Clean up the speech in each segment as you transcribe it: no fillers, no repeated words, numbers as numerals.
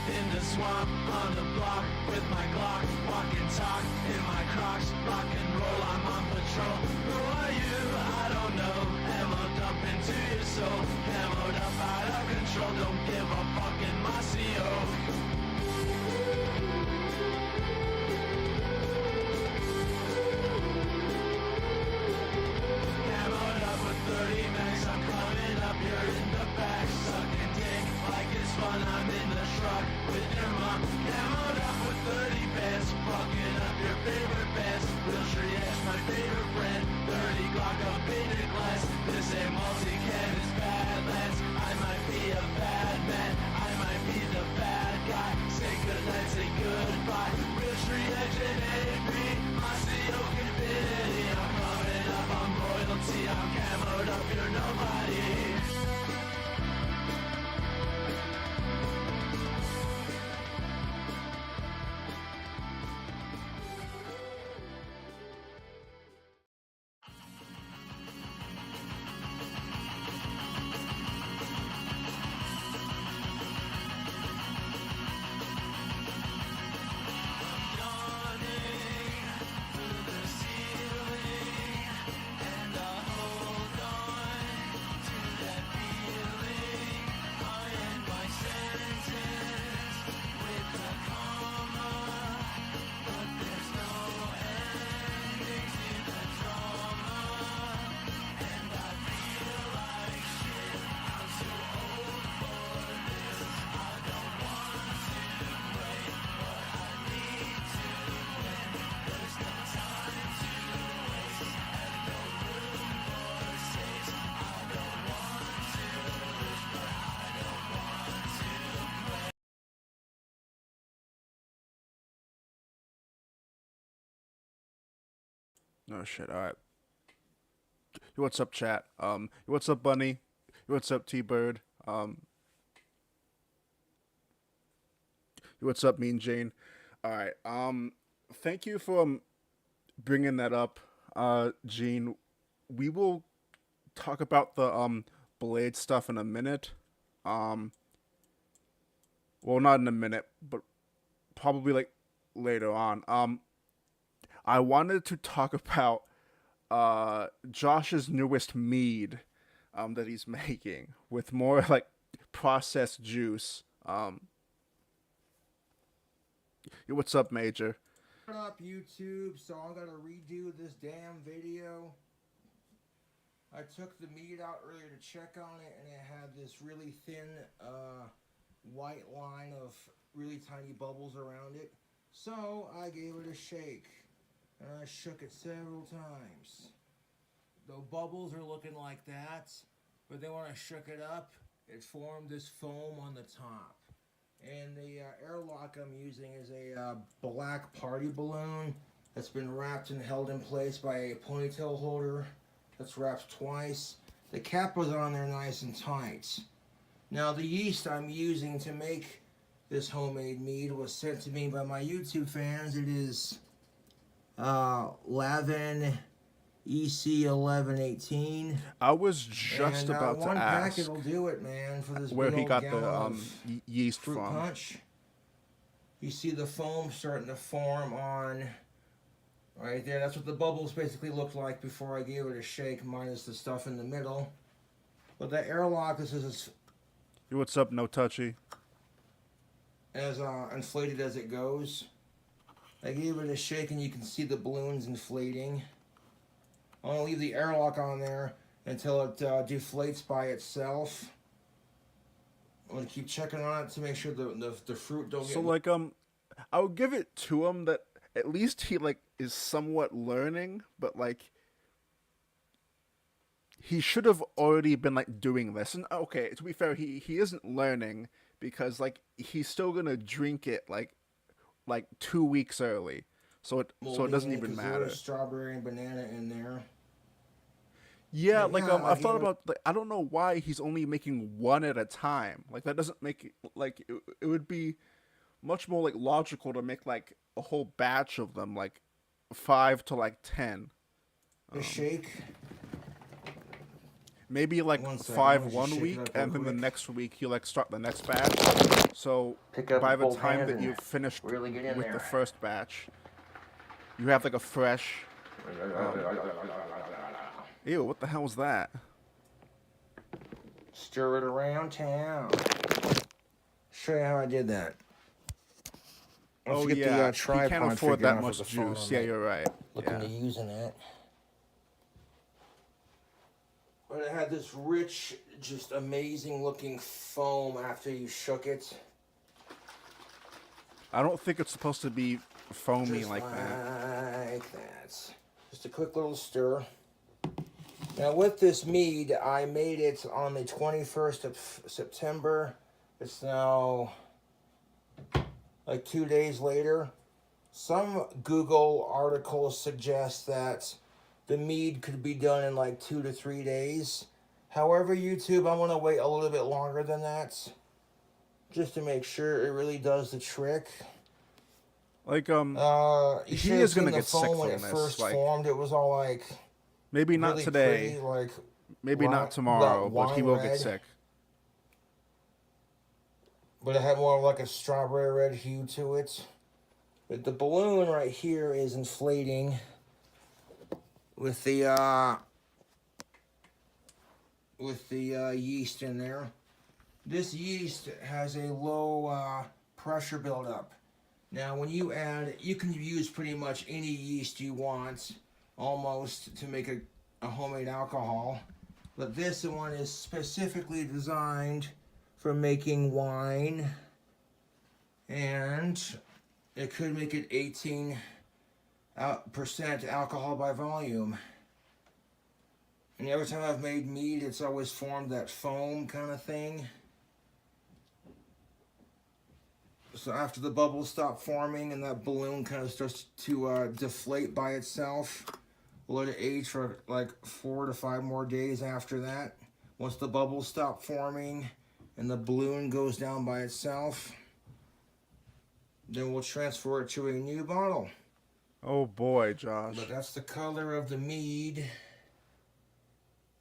in the swamp, on the block, with my Glock, walk and talk, in my Crocs, rock and roll, I'm on patrol. Who are you? I don't know. Ammo dump into your soul, camoed up out of control, don't give a fuck in my CO. Camoed up with 30 max, I'm coming up, you're in the back, sucking dick like it's fun, I'm in the truck with your mom. Camoed up with 30 bands, fucking up your favorite bands. Real Street Edge, my favorite brand, 30 Glock up in your glass. This ain't multi-can, it's Badlands. I might be a bad man, I might be the bad guy. Say goodnight, say goodbye. Real Street Edge and AP, my CO Infinity. I'm coming up, I'm royalty, I'm camoed up, you're nobody. Oh shit! All right. What's up, chat? What's up, Bunny? What's up, T-Bird? What's up, Mean Jane? All right. Thank you for bringing that up, Gene. We will talk about the Blade stuff in a minute. Um, well, not in a minute, but probably like later on. I wanted to talk about Josh's newest mead that he's making with more like processed juice. What's up, Major? What up, YouTube? So I'm gonna redo this damn video. I took the meat out earlier to check on it, and it had this really thin white line of really tiny bubbles around it. So I gave it a shake, and I shook it several times. The bubbles are looking like that, but then when I shook it up, it formed this foam on the top. And the airlock I'm using is a black party balloon that's been wrapped and held in place by a ponytail holder that's wrapped twice. The cap was on there nice and tight. Now the yeast I'm using to make this homemade mead was sent to me by my YouTube fans. It is Lavin EC1118. I was just about to one ask packet will do it, man, for this where big he old got gallon the of yeast fruit from. punch. You see the foam starting to form on right there. That's what the bubbles basically looked like before I gave it a shake, minus the stuff in the middle. But the airlock, this is What's up, No Touchy? as inflated as it goes. I gave it a shake and you can see the balloons inflating. I'm going to leave the airlock on there until it deflates by itself. I'm going to keep checking on it to make sure the fruit don't get... So like I would give it to him that at least he like is somewhat learning, but like he should have already been like doing this. And okay, to be fair, he isn't learning because like he's still gonna drink it like 2 weeks early, so it doesn't even matter. There's strawberry and banana in there. Yeah, But like yeah, I thought about like I don't know why he's only making one at a time. Like that doesn't make like it would be much more like logical to make like a whole batch of them, like 5 to like 10. The shake. maybe like One second, five let me just one shake it week, up real and then the quick. next week you like start the next batch. So Pick up by with the both time hands that and you've finished really get in with the there. first batch, you have like a fresh. Ew! What the hell was that? Stir it around town. Show you how I did that. Let's Oh get yeah, the he tripod can't afford figured that out for much the phone. juice. I'm Yeah, you're right. looking Yeah. to using that. But it had this rich, just amazing looking foam after you shook it. I don't think it's supposed to be foamy Just like that. like that. Just a quick little stir. Now with this mead, I made it on the 21st of September. It's now like 2 days later. Some Google articles suggest that the mead could be done in like 2 to 3 days. However, YouTube, I'm going to wait a little bit longer than that. Just to make sure it really does the trick. Like You he should is have gonna seen the get sick foam when from it this. first Like formed. It was all like maybe not really today, pretty, like maybe not that tomorrow, but he wine will red. get sick. But it had more of like a strawberry red hue to it. But the balloon right here is inflating with the yeast in there. This yeast has a low pressure buildup. Now when you add, you can use pretty much any yeast you want almost to make a homemade alcohol. But this one is specifically designed for making wine. And it could make it 18% alcohol by volume. And every time I've made mead, it's always formed that foam kind of thing. So after the bubbles stop forming and that balloon kind of starts to deflate by itself, we'll let it age for like 4 to 5 more days after that. Once the bubbles stop forming and the balloon goes down by itself, then we'll transfer it to a new bottle. Oh boy, Josh. But that's the color of the mead.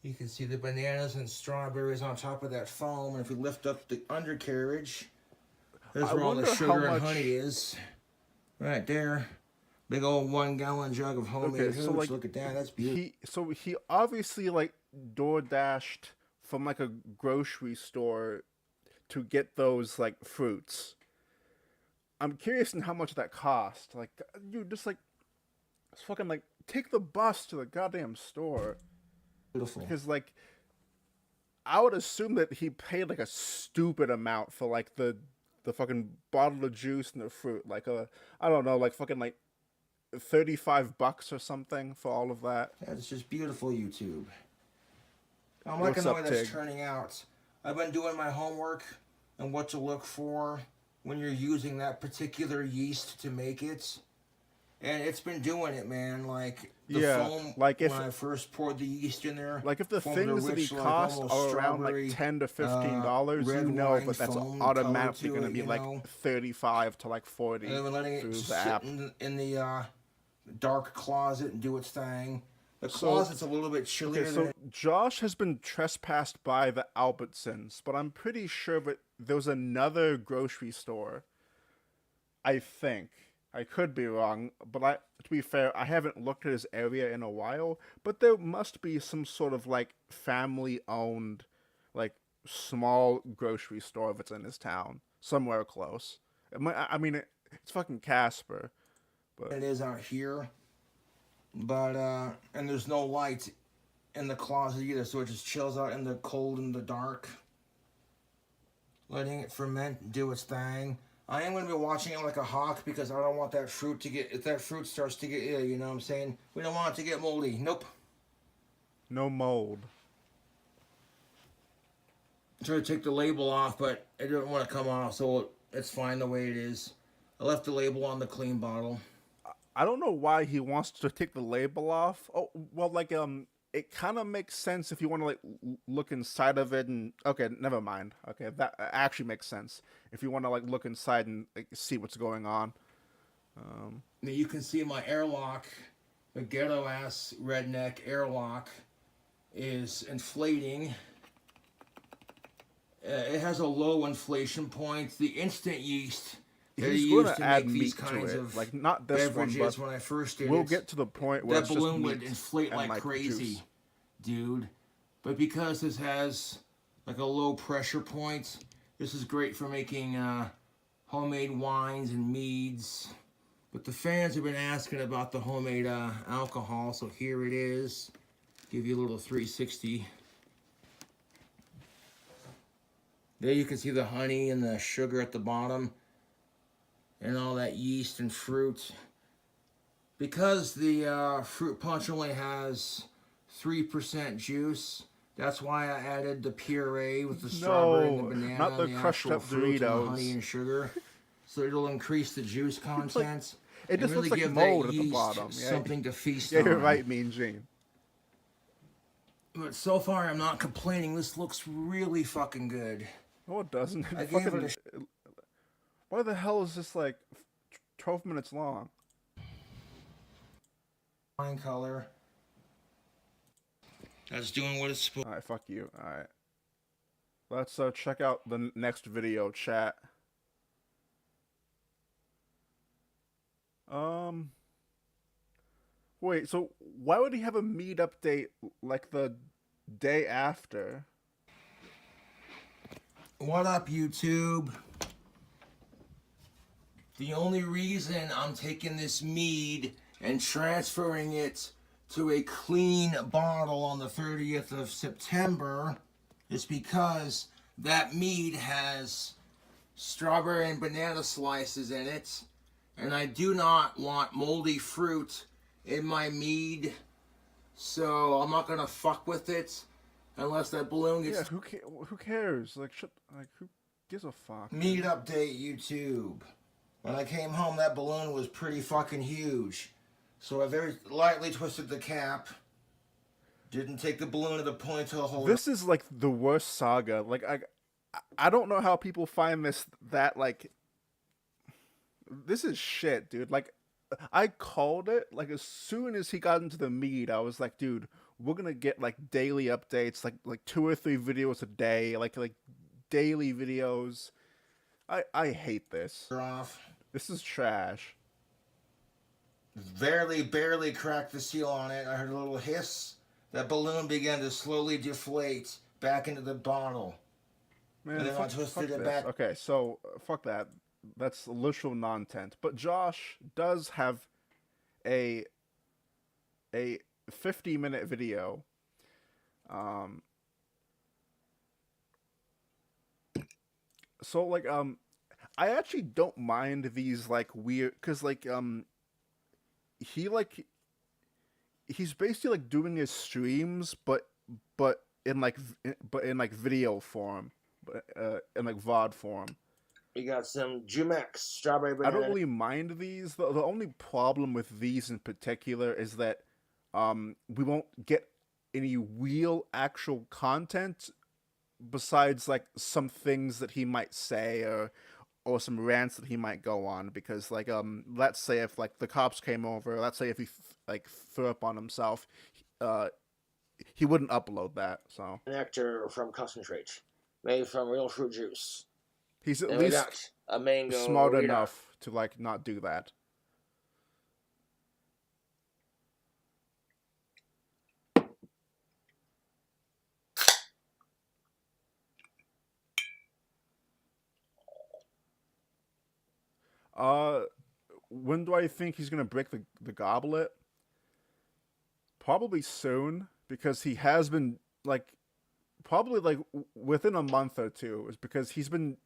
You can see the bananas and strawberries on top of that foam. And if we lift up the undercarriage, there's where all the wonder sugar how and much- honey is. Right there. Big old 1-gallon jug of homemade Okay, so, hooch. like, Look at that. That's beautiful. He obviously like door dashed from like a grocery store to get those like fruits. I'm curious in how much that cost. Like, you just like, it's fucking like take the bus to the goddamn store. Beautiful. Because like, I would assume that he paid like a stupid amount for like the fucking bottle of juice and the fruit. Like I don't know, like fucking like $35 or something for all of that. That's just beautiful, YouTube. I'm What's liking the way up, that's Tig? turning out. I've been doing my homework and what to look for when you're using that particular yeast to make it. And it's been doing it, man. Like the Yeah, foam, like if- when I first poured the yeast in there. Like if the formed a things that he rich, like, cost almost are around like strawberry, $10 to $15, red you know wine that that's foam automatically color going to to it, be you like know? 35 to like 40 And then we're letting it through just the sit app. in the dark closet and do its thing. The So- closet's a little bit chillier Okay, than so Josh has been trespassed by the Albertsons, but I'm pretty sure that there was another grocery store. I think. I could be wrong, but to be fair, I haven't looked at his area in a while, but there must be some sort of like family-owned, like small grocery store that's in his town, somewhere close. I mean, it's fucking Casper. it is out here. But and there's no light in the closet either, so it just chills out in the cold and the dark. Letting it ferment, do its thing. I am going to be watching it like a hawk because I don't want that fruit to get, if that fruit starts to get ill, you know what I'm saying? We don't want it to get moldy. Nope. No mold. Try to take the label off, but it didn't want to come off, so it's fine the way it is. I left the label on the clean bottle. I don't know why he wants to take the label off. Oh, well, like, it kind of makes sense if you want to, like, look inside of it and... Okay, never mind. Okay, that actually makes sense. If you want to, like, look inside and like, see what's going on. Now you can see my airlock, the ghetto-ass redneck airlock, is inflating. It has a low inflation point. The instant yeast that He's he going used to to add make these meat to kinds it. of Like, not this one, beverages but when I first did we'll it, get to the point where that it's just balloon would meat inflate and, like like, crazy, juice. dude. But because this has like a low pressure point, this is great for making homemade wines and meads. But the fans have been asking about the homemade alcohol, so here it is. Give you a little 360. There you can see the honey and the sugar at the bottom and all that yeast and fruit. Because the fruit punch only has 3% juice, that's why I added the puree with the strawberry and the banana not the and the crushed actual up fruit and the honey Doritos. and sugar. So it'll increase the juice content It and just really looks like give mold that at the yeast bottom. Yeah, something to feast yeah, on. you're right, Mean Gene. But so far, I'm not complaining. This looks really fucking good. No, it doesn't. I gave Fucking, it why the hell is this like 12 minutes long? wine color. That's doing what it's supposed to. Alright, fuck you. Alright. Let's check out the next video, chat. Wait, so why would he have a meat update like the day after? What up, YouTube? The only reason I'm taking this mead and transferring it to a clean bottle on the 30th of September is because that mead has strawberry and banana slices in it, and I do not want moldy fruit in my mead, so I'm not gonna fuck with it unless that balloon gets. Yeah, who cares? Like, who gives a fuck? Mead update, YouTube. When I came home, that balloon was pretty fucking huge. So I very lightly twisted the cap. Didn't take the balloon to the point to the hole. This is like the worst saga. Like, I don't know how people find this that like. This is shit, dude. Like, I called it. Like, as soon as he got into the mead, I was like, dude, we're gonna get like daily updates, like 2 or 3 videos a day, like daily videos. I hate this. Off. This is trash. Barely cracked the seal on it. I heard a little hiss. That balloon began to slowly deflate back into the bottle. Man, And then I fuck twisted it this. back. Okay, so fuck that. That's literal non-tent. But Josh does have a 50-minute video. So like I actually don't mind these like weird, cuz like he's basically like doing his streams but in like video form, in like VOD form. You got some Jumex strawberry I banana. don't really mind these. The only problem with these in particular is that we won't get any real actual content besides like some things that he might say or some rants that he might go on, because like let's say if like the cops came over, let's say if he like threw up on himself, he wouldn't upload that. So Nectar from concentrate, made from real fruit juice. he's at And we least got a mango smart margarita. enough to like not do that. When do I think he's gonna break the goblet? Probably soon, because he has been like probably like within a month or two, is because he's been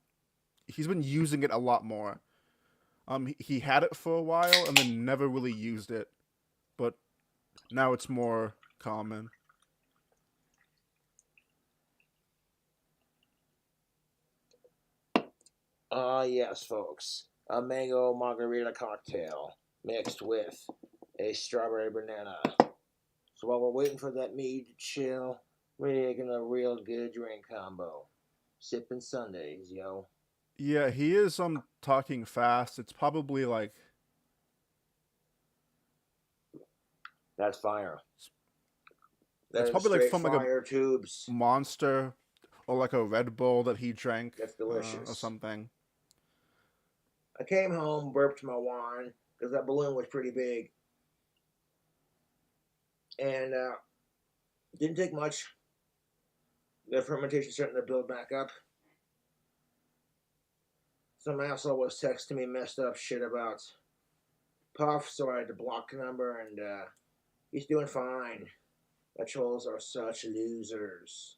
using it a lot more. He had it for a while and then never really used it, but now it's more common. Yes, folks. A mango margarita cocktail mixed with a strawberry banana. So while we're waiting for that mead to chill, we're making a real good drink combo. Sipping Sundays, yo. Yeah, he is talking fast. It's probably like That's fire. It's That is probably like straight from like a fire tubes. Monster or like a Red Bull that he drank That's or delicious. something. I came home, burped my wine because that balloon was pretty big, and didn't take much. The fermentation starting to build back up. Some asshole was texting me messed up shit about Puff, so I had to block the number, and he's doing fine. The trolls are such losers.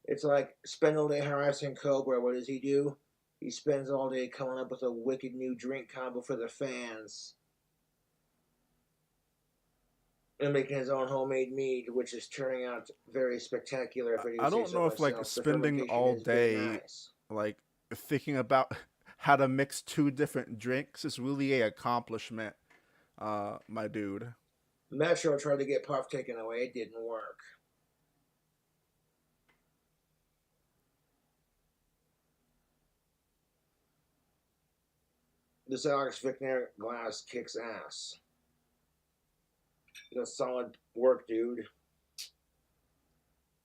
It's like spend all day harassing Cobra. What does he do? He spends all day coming up with a wicked new drink combo for the fans. And making his own homemade mead, which is turning out very spectacular. If I do I say don't so know if like myself. The spending fermentation all is very day nice. like thinking about how to mix two different drinks is really a accomplishment, my dude. Metro tried to get Puff taken away. It didn't work. This Alex Vickner glass kicks ass. That's solid work, dude.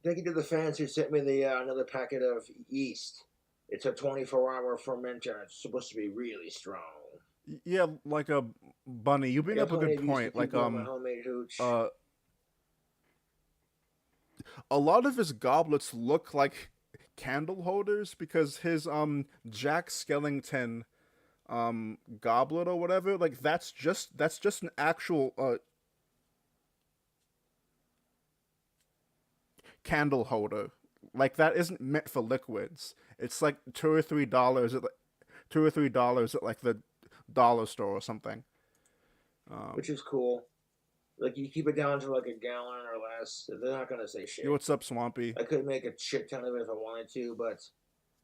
Thank you to the fans who sent me the another packet of yeast. It's a 24-hour fermenter. It's supposed to be really strong. Yeah, like a Bunny, you bring up a good point. Like my homemade hooch. A lot of his goblets look like candle holders because his Jack Skellington goblet or whatever, like that's just an actual candle holder. Like that isn't meant for liquids. It's like $2 or $3 at $2 or $3 at like the dollar store or something. Which is cool. Like you keep it down to like a gallon or less. They're not gonna say shit. Yo, what's up, Swampy? I could make a shit ton of it if I wanted to, but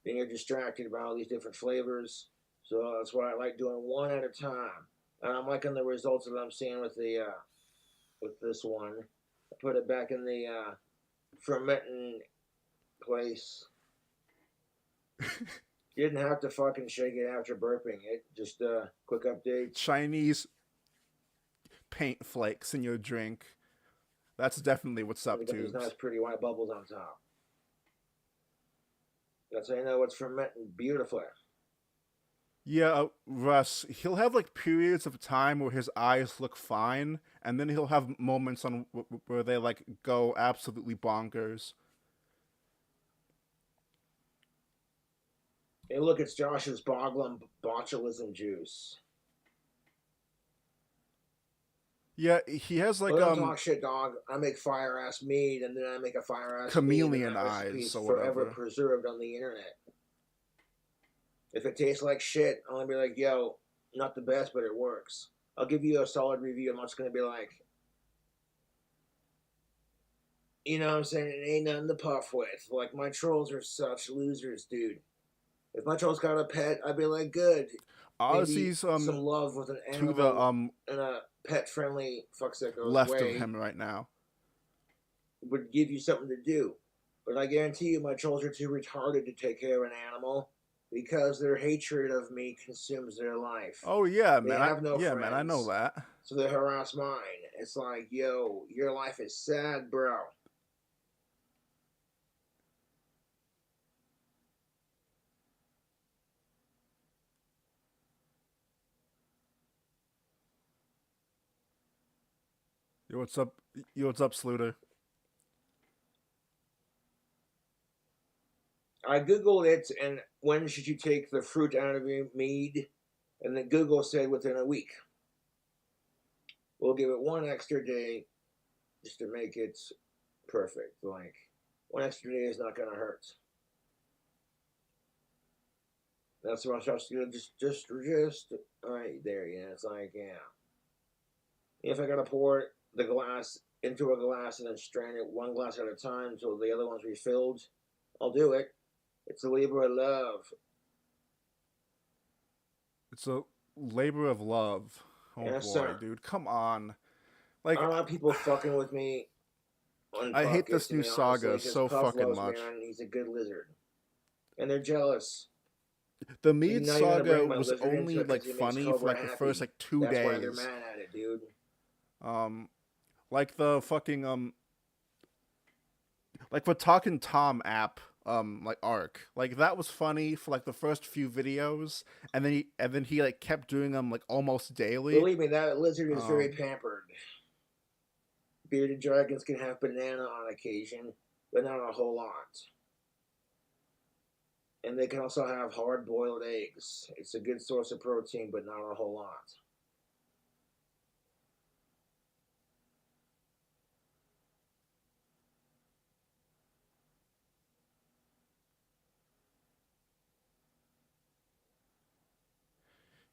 then you're distracted by all these different flavors. So that's why I like doing one at a time. And I'm liking the results that I'm seeing with the with this one. I put it back in the fermenting place. You didn't have to fucking shake it after burping it. Just quick updates. Chinese paint flakes in your drink. That's definitely what's up, Got these tubes. nice pretty white bubbles on top. That's how you know it's fermenting beautifully. Yeah, Russ, he'll have like periods of time where his eyes look fine, and then he'll have moments on where they like go absolutely bonkers. Hey, look, it's Josh's Boglum botulism juice. Yeah, he has like Don't talk shit, dog. I make fire ass mead, and then I make a fire ass chameleon mead, and that eyes recipe's or forever whatever. preserved on the internet. If it tastes like shit, I'm gonna be like, yo, not the best, but it works. I'll give you a solid review. I'm not just gonna be like, you know what I'm saying? It ain't nothing to puff with. Like, my trolls are such losers, dude. If my trolls got a pet, I'd be like, good. Ozzy's some love with an to animal the in a pet-friendly fucksickos left way of him right now. would give you something to do. But I guarantee you my trolls are too retarded to take care of an animal because their hatred of me consumes their life. Oh yeah, They man. have no yeah, man. I know friends. that. So they harass mine. It's like, yo, your life is sad, bro. Yo, what's up? Yo, what's up, Sluter? I googled it, and when should you take the fruit out of your mead? And then Google said within a week. We'll give it one extra day just to make it perfect. Like, one extra day is not gonna hurt. That's what I'm supposed to do. Just right there. Yeah, it's like, yeah. If I gotta pour the glass into a glass and then strain it one glass at a time until the other one's refilled, I'll do it. It's a labor of love. It's a labor of love. Oh Yes, boy, sir. dude, come on. Like, I don't have people fucking with me. On I hate podcasts, this new to be honest, saga like, 'cause so Puff fucking loves much. Man, he's a good lizard, and they're jealous. The Mead Now you're gonna saga bring my was lizard into only it 'cause like he makes funny for Cobra like the happy. first like 2 That's why they're days. mad at it, dude. Like the fucking like for Talking Tom app, like arc, like that was funny for like the first few videos, and then he like kept doing them like almost daily. Believe me, that lizard is very Um, pampered. Bearded dragons can have banana on occasion, but not a whole lot. And they can also have hard boiled eggs. It's a good source of protein, but not a whole lot.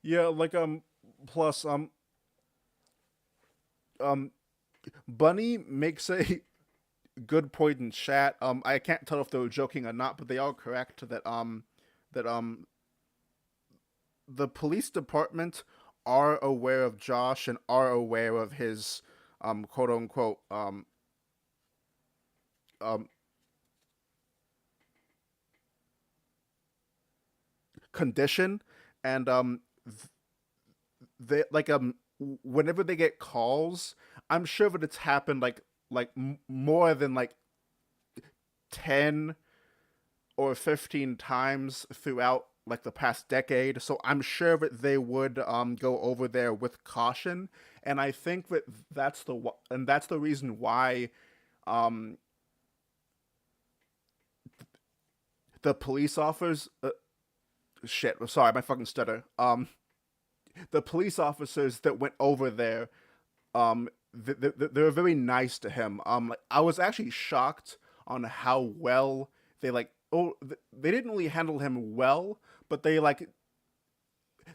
yeah, like plus um, Bunny makes a good point in chat. I can't tell if they were joking or not, but they are correct that the police department are aware of Josh and are aware of his quote unquote um condition, and they like whenever they get calls, I'm sure that it's happened like more than like 10 or 15 times throughout like the past decade. So I'm sure that they would go over there with caution, and I think that that's the reason why um the police officers shit, sorry, my fucking stutter. The police officers that went over there, they were very nice to him. Like, I was actually shocked on how well they like. Oh, they didn't really handle him well, but they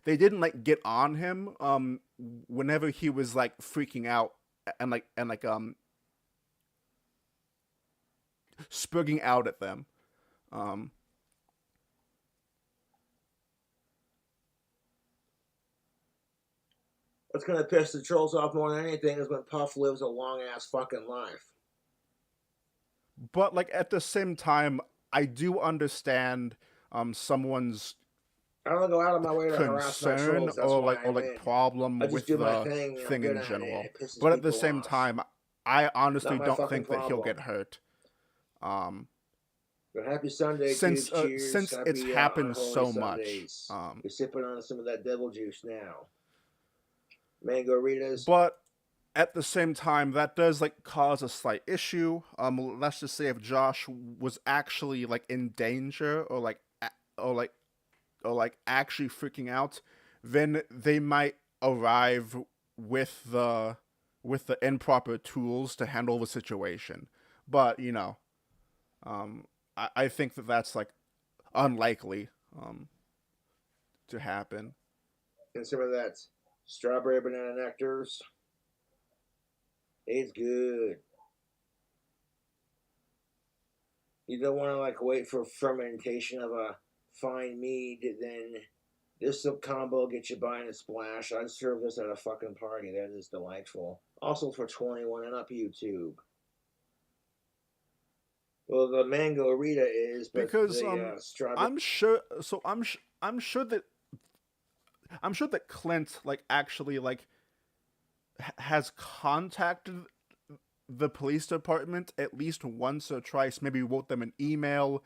didn't like get on him. Whenever he was like freaking out and spurging out at them. Um, What's gonna piss the trolls off more than anything is when Puff lives a long ass fucking life. but like at the same time, I do understand someone's I don't go out of my way to harass my concern trolls. That's why I or like win. problem I just with do my the thing and I'm thing good in at it, and general. it pisses But at the people same off. time, I Not honestly my don't fucking think that he'll problem. get hurt. Um, But happy Sunday, tubes. Cheers. since it's Happy happened unholy so much. Sundays. You're sipping on some of that devil juice now. Mango Ritas. But at the same time, that does like cause a slight issue. Let's just say if Josh was actually like in danger or like actually freaking out, then they might arrive with the improper tools to handle the situation. But you know, I think that that's like unlikely to happen. And some of that strawberry banana nectars. It's good. You don't want to like wait for fermentation of a fine mead, then this combo will get you buying a splash. I'd serve this at a fucking party. That is delightful. Also for 21 and up YouTube. Well, the mango Rita is, but Because the strawberry. I'm sure. So I'm sure that Clint like actually like has contacted the police department at least once or twice. Maybe wrote them an email,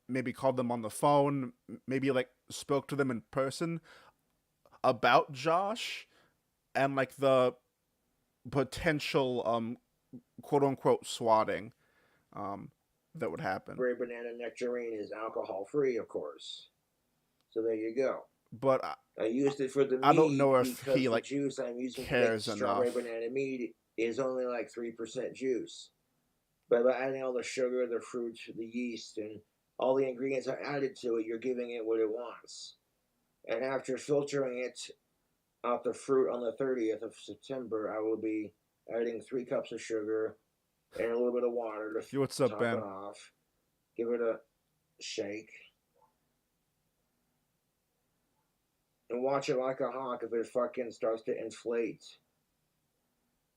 maybe called them on the phone, maybe like spoke to them in person about Josh and like the potential quote unquote swatting that would happen. Strawberry banana nectarine is alcohol free, of course. So there you go. But I used it for the I don't mead know if because he the like juice I'm using to make cares strawberry enough. banana mead is only like 3% juice. But by adding all the sugar, the fruit, the yeast, and all the ingredients are added to it, you're giving it what it wants. And after filtering it out the fruit on the 30th of September, I will be adding 3 cups of sugar and a little bit of water Yo, what's to up, top Ben? it off. Give it a shake. And watch it like a hawk. If it fucking starts to inflate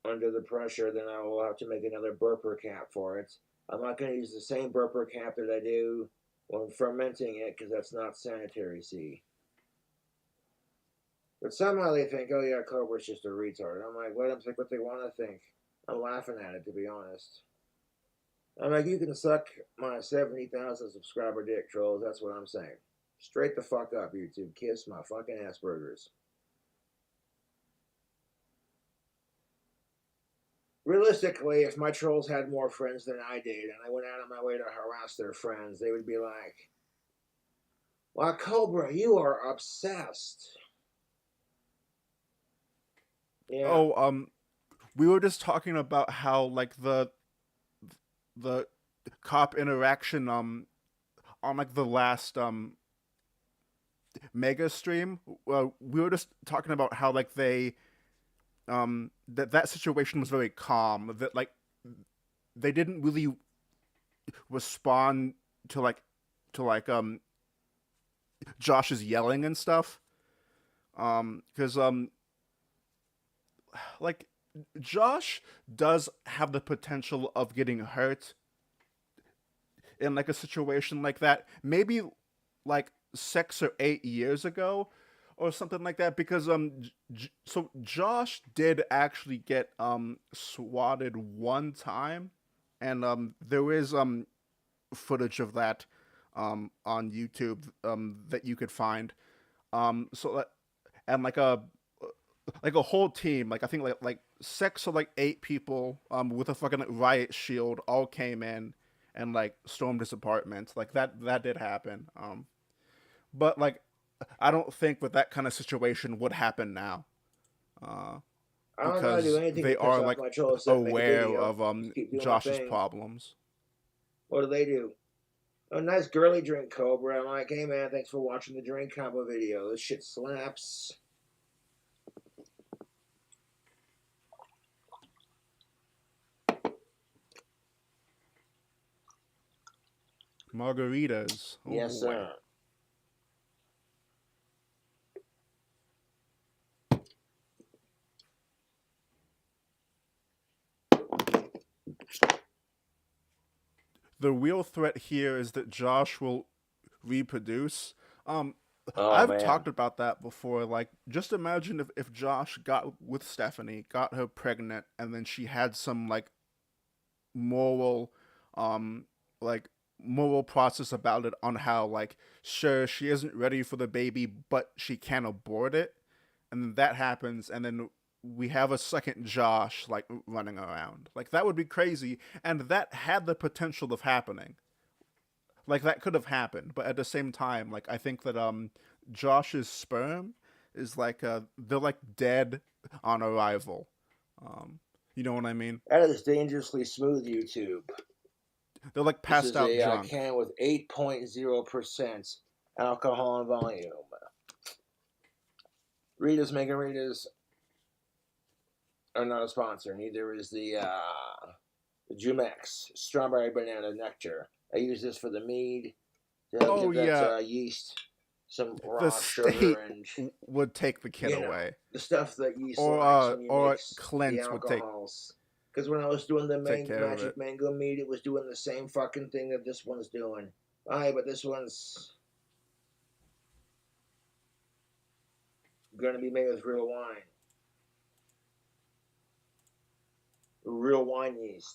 under the pressure, then I will have to make another burper cap for it. I'm not going to use the same burper cap that I do when fermenting it because that's not sanitary, see. But somehow they think, oh yeah, Cobra's just a retard. I'm like, let them think what they want to think. I'm laughing at it, to be honest. I'm like, you can suck my 70,000 subscriber dick, trolls. That's what I'm saying. Straight the fuck up, YouTube. Kiss my fucking Asperger's. Realistically, if my trolls had more friends than I did, and I went out of my way to harass their friends, they would be like, "Wow, Cobra, you are obsessed." Yeah. Oh, we were just talking about how like the cop interaction on like the last mega stream. We were just talking about how like they that situation was very calm. That like they didn't really respond to like Josh's yelling and stuff. Because like Josh does have the potential of getting hurt in like a situation like that. Maybe like 6 or 8 years ago, or something like that. Because so Josh did actually get swatted one time, and there is footage of that on YouTube that you could find. So and like a whole team, like I think like 6 or like 8 people with a fucking riot shield all came in and like stormed his apartment. Like that did happen. But like I don't think that kind of situation would happen now. Uh, I don't gotta do because anything they to piss are off like my trolls except make a aware video. of Just keep doing my Josh's thing. problems. What do they do? A nice girly drink, Cobra. I'm like, hey man, thanks for watching the drink combo video. This shit slaps. Margaritas. Oh Yes, boy. sir. The real threat here is that Josh will reproduce. Um, Oh I've man. talked about that before. Like, just imagine if Josh got with Stephanie, got her pregnant, and then she had some like moral, um, like moral process about it on how like sure she isn't ready for the baby, but she can abort it, and then that happens, and then we have a second Josh like running around. Like that would be crazy, and that had the potential of happening. Like that could have happened, but at the same time, like I think that Josh's sperm is like they're like dead on arrival. Um, you know what I mean? That is dangerously smooth, YouTube. They're like This passed is out a drunk. can with 8.0% alcohol and volume. Rita's Margaritas are not a sponsor. Neither is the Jumex Strawberry Banana Nectar. I use this for the mead to help Oh give yeah, that yeast some the raw sugar state and, would take the kid you know, away, the stuff that yeast likes when you or mix the Clint would alcohols. Because when I was doing the take care of Magic it. Mango mead, it was doing the same fucking thing that this one's doing. Aye, but this one's gonna be made with real wine. Real wine yeast.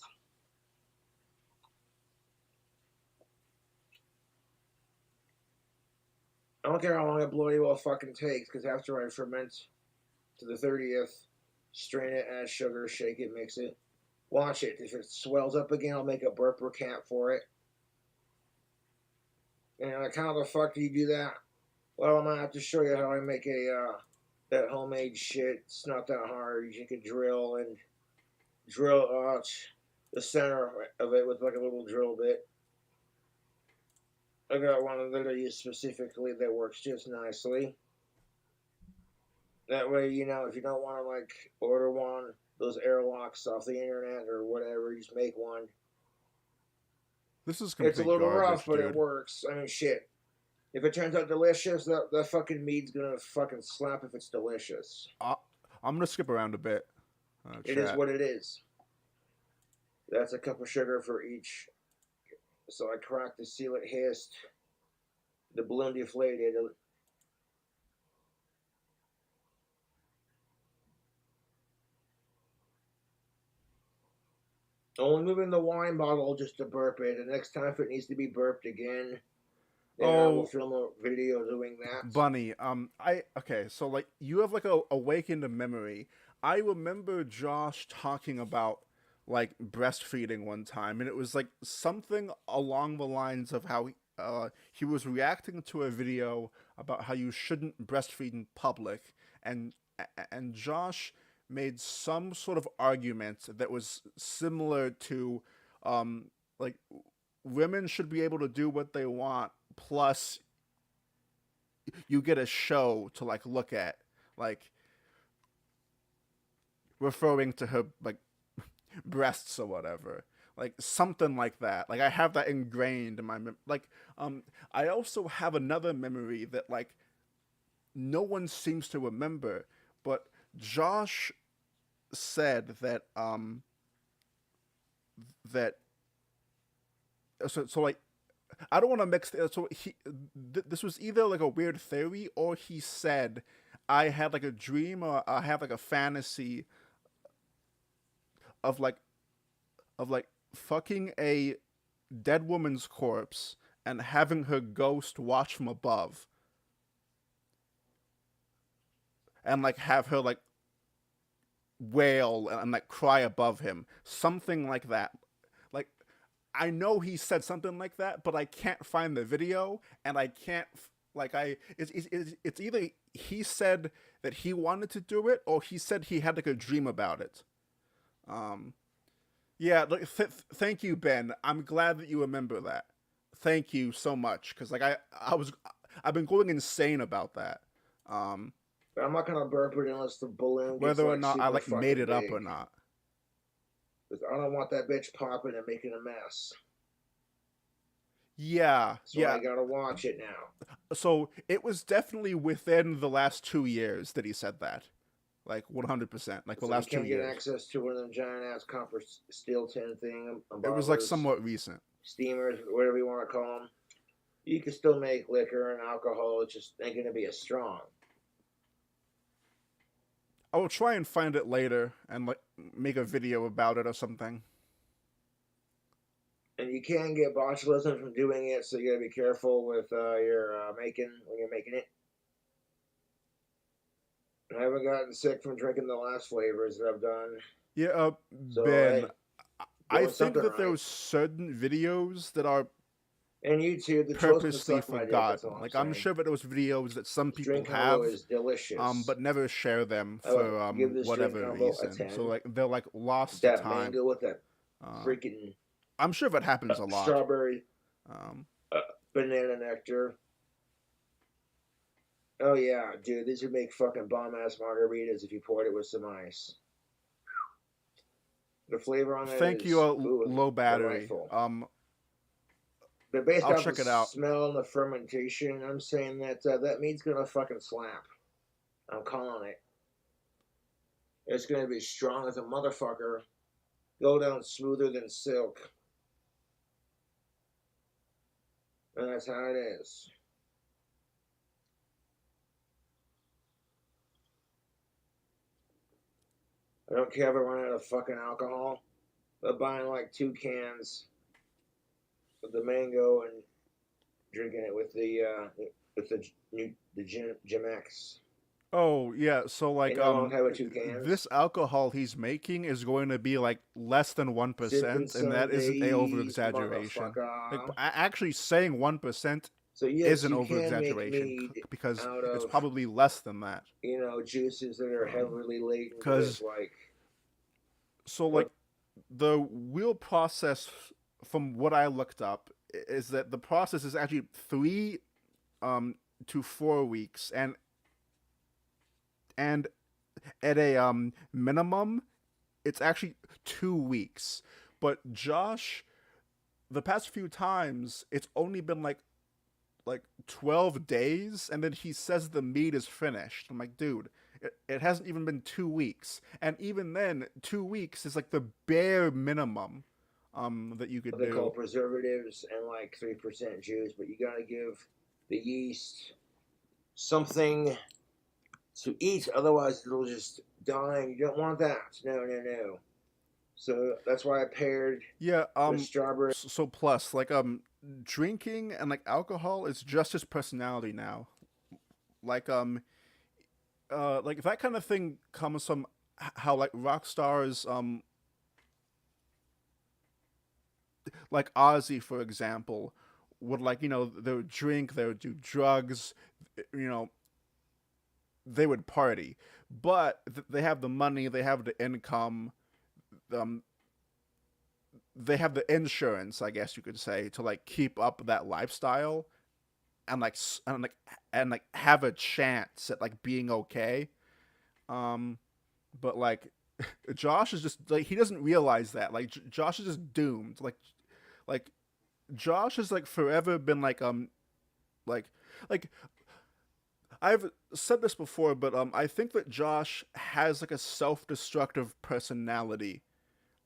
I don't care how long it bloody well fucking takes, because after I ferment to the 30th, strain it, add sugar, shake it, mix it. Watch it. If it swells up again, I'll make a burp recant for it. And like, how the fuck do you do that? Well, I'm gonna have to show you how I make that homemade shit. It's not that hard. You can drill the center of it with like a little drill bit. I got one that I use specifically that works just nicely. That way, you know, if you don't want to like order one, those airlocks off the internet or whatever, you just make one. This is It's a complete little garbage, rough, but it dude. works. I mean, shit. If it turns out delicious, that fucking meat's gonna fucking slap if it's delicious. I'm gonna skip around a bit. It is Chat. what it is. That's a cup of sugar for each. So I cracked the seal it hissed. The balloon deflated. Only moving the wine bottle just to burp it. The next time if it needs to be burped again, then I will Oh, film a video doing that. Bunny, okay, so like you have like a awakened memory. I remember Josh talking about like breastfeeding one time, and it was like something along the lines of how he was reacting to a video about how you shouldn't breastfeed in public, and and Josh made some sort of argument that was similar to like women should be able to do what they want, plus you get a show to like look at, like referring to her like breasts or whatever, like something like that. Like I have that ingrained in my like I also have another memory that like no one seems to remember, but Josh said that that so like I don't want to mix. So this was either like a weird theory, or he said I had like a dream, or I have like a fantasy of like fucking a dead woman's corpse and having her ghost watch from above, and like have her like wail and like cry above him, something like that. Like I know he said something like that, but I can't find the video, and I can't like I it's either he said that he wanted to do it, or he said he had like a dream about it. Um, yeah, like, thank you, Ben. I'm glad that you remember that. Thank you so much, because like I've been going insane about that. Um, But I'm not gonna burp it unless the balloon gets Whether or like not I super like made fucking it up big. or not. Because I don't want that bitch popping and making a mess. Yeah, So I yeah. gotta watch it now. So it was definitely within the last 2 years that he said that, like 100%, like the So you last two can't get years. access to one of them giant ass copper steel tin thing, It was like bottlers, somewhat recent. steamers, whatever you want to call them. You can still make liquor and alcohol. It's just ain't gonna be as strong. I will try and find it later and like make a video about it or something. And you can get botulism from doing it, so you gotta be careful with your making when you're making it. I haven't gotten sick from drinking the last flavors that I've done. Yeah, So Ben, hey, I doing think something that right. there's certain videos that are And YouTube, the toast can purposely suck my dick. That's forgotten. all I'm Like I'm saying. sure that those videos that some This people drink combo have, is delicious. but never share them I would for give this drink whatever combo a reason. So 10. like they're like lost to That time. mango with that Uh, freaking I'm sure that happens a lot. strawberry Um, banana nectar. Oh yeah, dude, these would make fucking bomb ass margaritas if you poured it with some ice. The flavor on that Thank you, is low battery. delightful. But based I'll off the check it out. smell and the fermentation, I'm saying that that meat's gonna fucking slap. I'm calling it. It's gonna be strong as a motherfucker. Go down smoother than silk. And that's how it is. I don't care if I run out of fucking alcohol. But buying like 2 cans of the mango and drinking it with the new the Gemex. Oh yeah, so like Ain't no wrong having 2 cans. this alcohol he's making is going to be like less than Sipping 1%, and that isn't a over Sundays, exaggeration. Like motherfucker. actually saying 1% So is yes, an you over can make exaggeration, mead because out it's of probably less than that. juices that are heavily laden with Because like so like what the real process, from what I looked up, is that the process is actually 3 to 4 weeks, and at a minimum it's actually 2 weeks. But Josh, the past few times it's only been like 12 days, and then he says the meat is finished. I'm like, dude, it hasn't even been 2 weeks, and even then 2 weeks is like the bare minimum that you could they call do. preservatives and like 3% juice, but you gotta give the yeast something to eat, otherwise it'll just die. And you don't want that. No, no, no. So that's why I paired Yeah, the strawberry. so plus like drinking and like alcohol is just his personality now. Like like that kind of thing comes from how like rock stars like Ozzy for example would like, you know, they would drink, they would do drugs, you know, they would party. But they have the money, they have the income, um they have the insurance, I guess you could say, to like keep up that lifestyle and like and like have a chance at like being okay. Um, but like Josh is just like he doesn't realize that like Josh is just doomed. Like Josh has like forever been like like I've said this before, but I think that Josh has like a self-destructive personality.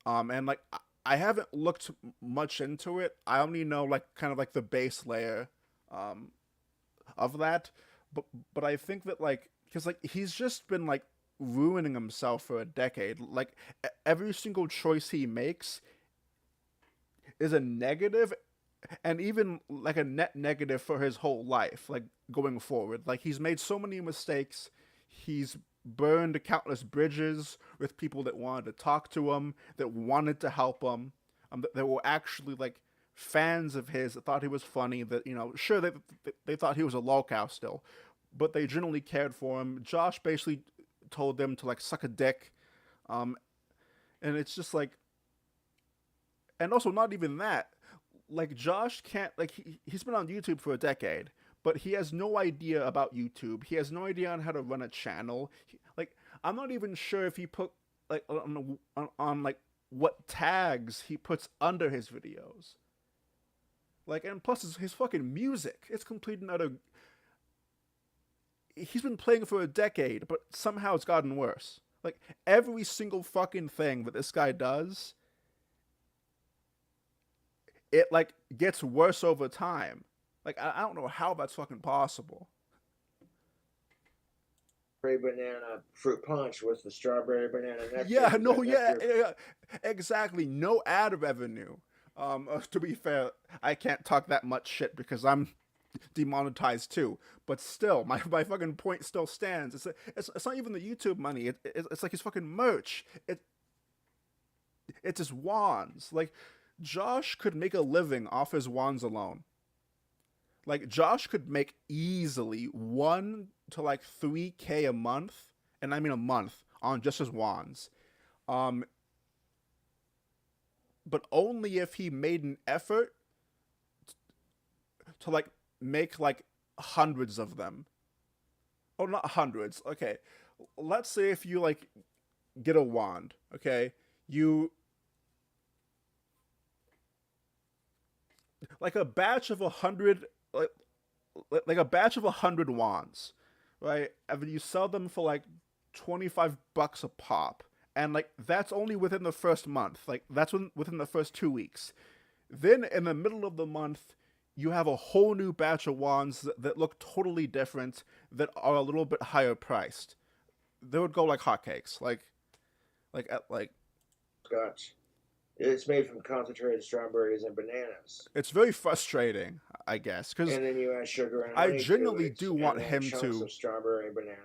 And like I haven't looked much into it. I only know like kind of like the base layer um of that. But I think that like because like he's just been like ruining himself for a decade. Like every single choice he makes is a negative, and even like a net negative for his whole life. Like going forward, like he's made so many mistakes. He's burned countless bridges with people that wanted to talk to him, that wanted to help him, that were actually like fans of his that thought he was funny. That you know, sure they thought he was a lolcow still, but they genuinely cared for him. Josh basically told them to like suck a dick, um, and it's just like, and also not even that. Like Josh can't like he's been on YouTube for a decade, but he has no idea about YouTube. He has no idea on how to run a channel. Like I'm not even sure if he put like on like what tags he puts under his videos. Like and plus his fucking music. It's complete and utter. He's been playing for a decade, but somehow it's gotten worse. Like every single fucking thing that this guy does, it like gets worse over time. Like I don't know how that's fucking possible. Banana fruit punch with the strawberry banana nectar. Yeah, no, yeah, exactly. No ad revenue. To be fair, I can't talk that much shit because I'm demonetized too. But still, my fucking point still stands. It's not even the YouTube money. It's like his fucking merch. It's his wands. Like Josh could make a living off his wands alone. Like Josh could make easily 1 to like 3K a month, and I mean a month on just his wands. Um, but only if he made an effort to like make like hundreds of them. Oh, not hundreds. Okay, let's say if you like get a wand. Okay, you like a batch of 100 like a batch of 100 wands, right? And then you sell them for like $25 a pop, and like that's only within the first month. Like that's within the first 2 weeks. Then in the middle of the month, you have a whole new batch of wands that look totally different, that are a little bit higher priced. They would go like hotcakes, like. Scotch. It's made from concentrated strawberries and bananas. It's very frustrating, I guess, because and then you add sugar and I honey genuinely to it, do and want then him chunks to of strawberry and banana.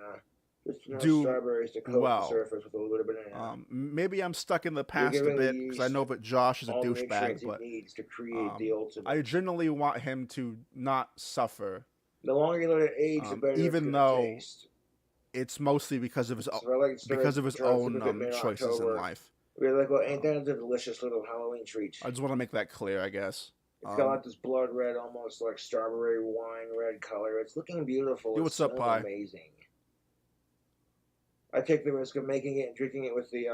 Just enough do strawberries to coat well. the surface with a little bit of banana. Maybe I'm stuck in the You're past a giving bit the because I yeast know that Josh is a all the douchebag, nutrients it but needs to create the ultimate. I genuinely want him to not suffer. The longer you let it age, the better even it's though gonna taste. It's mostly because of his So I like to start because of his drugs own typically choices in October. life. We're like, well, ain't that a delicious little Halloween treat? I just want to make that clear, I guess. It's got like this blood red, almost like strawberry wine red color. It's looking beautiful. Yo, what's up, Pi? Amazing. I take the risk of making it and drinking it with the,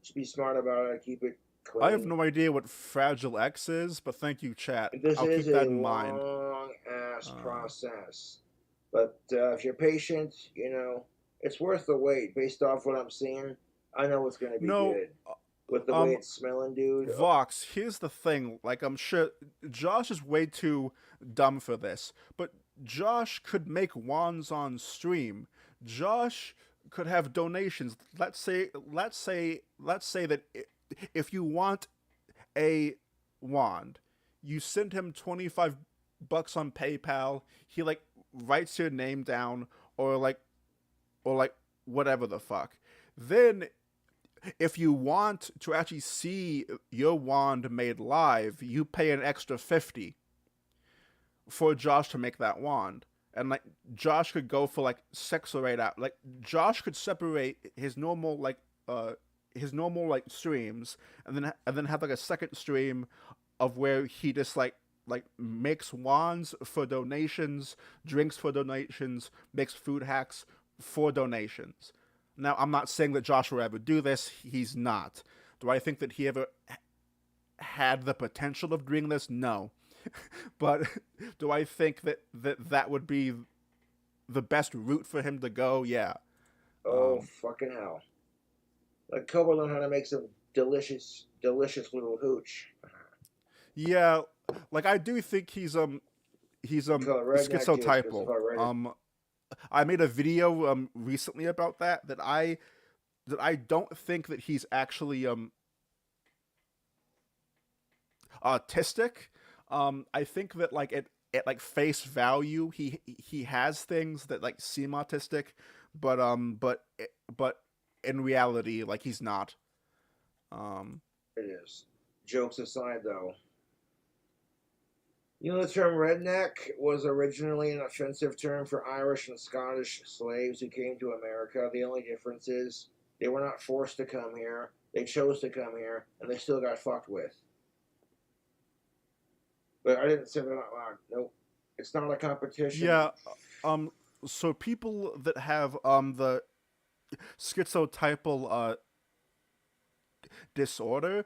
just be smart about it. Keep it clean. I have no idea what Fragile X is, but thank you, chat. This I'll is keep that a in mind. long-ass process. But if you're patient, it's worth the wait. Based off what I'm seeing, I know it's going to be good. With the way it's smelling, dude. Vox, here's the thing. Like, I'm sure Josh is way too dumb for this, but Josh could make wands on stream. Josh could have donations. Let's say that if you want a wand, you send him $25 on PayPal. He like writes your name down, or like whatever the fuck. Then if you want to actually see your wand made live, you pay an extra 50 for Josh to make that wand. And like Josh could go for like 6 or 8 hours. Like Josh could separate his normal like streams, and then have like a second stream of where he just like makes wands for donations, drinks for donations, makes food hacks for donations. Now, I'm not saying that Josh will ever do this. He's not. Do I think that he ever had the potential of doing this? No. But do I think that would be the best route for him to go? Yeah. Oh, fucking hell. Like, Kobo learned how to make some delicious, delicious little hooch. Yeah, like I do think he's schizotypal. I made a video recently about that I don't think that he's actually autistic. I think that like at like face value, he has things that like seem autistic, but in reality, like he's not. It is. Jokes aside, though. You know, the term redneck was originally an offensive term for Irish and Scottish slaves who came to America. The only difference is they were not forced to come here. They chose to come here, and they still got fucked with. But I didn't say that out loud. Nope. It's not a competition. Yeah. So people that have the schizotypal disorder,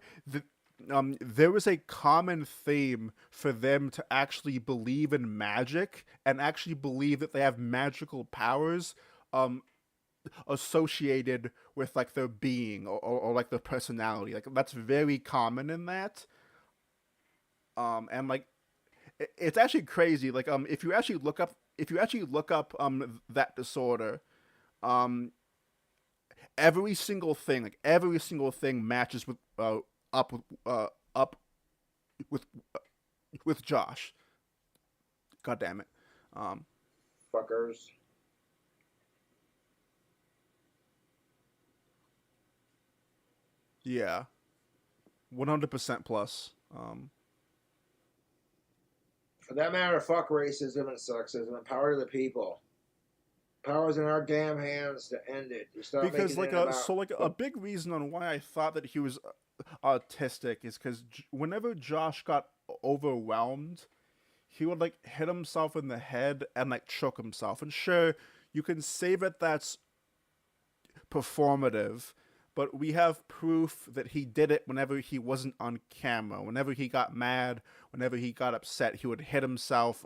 there is a common theme for them to actually believe in magic and actually believe that they have magical powers associated with like their being, or like their personality. Like that's very common in that. And like it's actually crazy. Like if you actually look up that disorder, every single thing matches with up with Josh. God damn it. Fuckers. Yeah. 100% plus. For that matter, fuck racism and sexism and power to the people. Power's in our damn hands to end it. You start Because making a big reason on why I thought that he was autistic is because whenever Josh got overwhelmed, he would like hit himself in the head and like choke himself. And sure, you can say that that's performative, but we have proof that he did it whenever he wasn't on camera. Whenever he got mad, whenever he got upset, he would hit himself,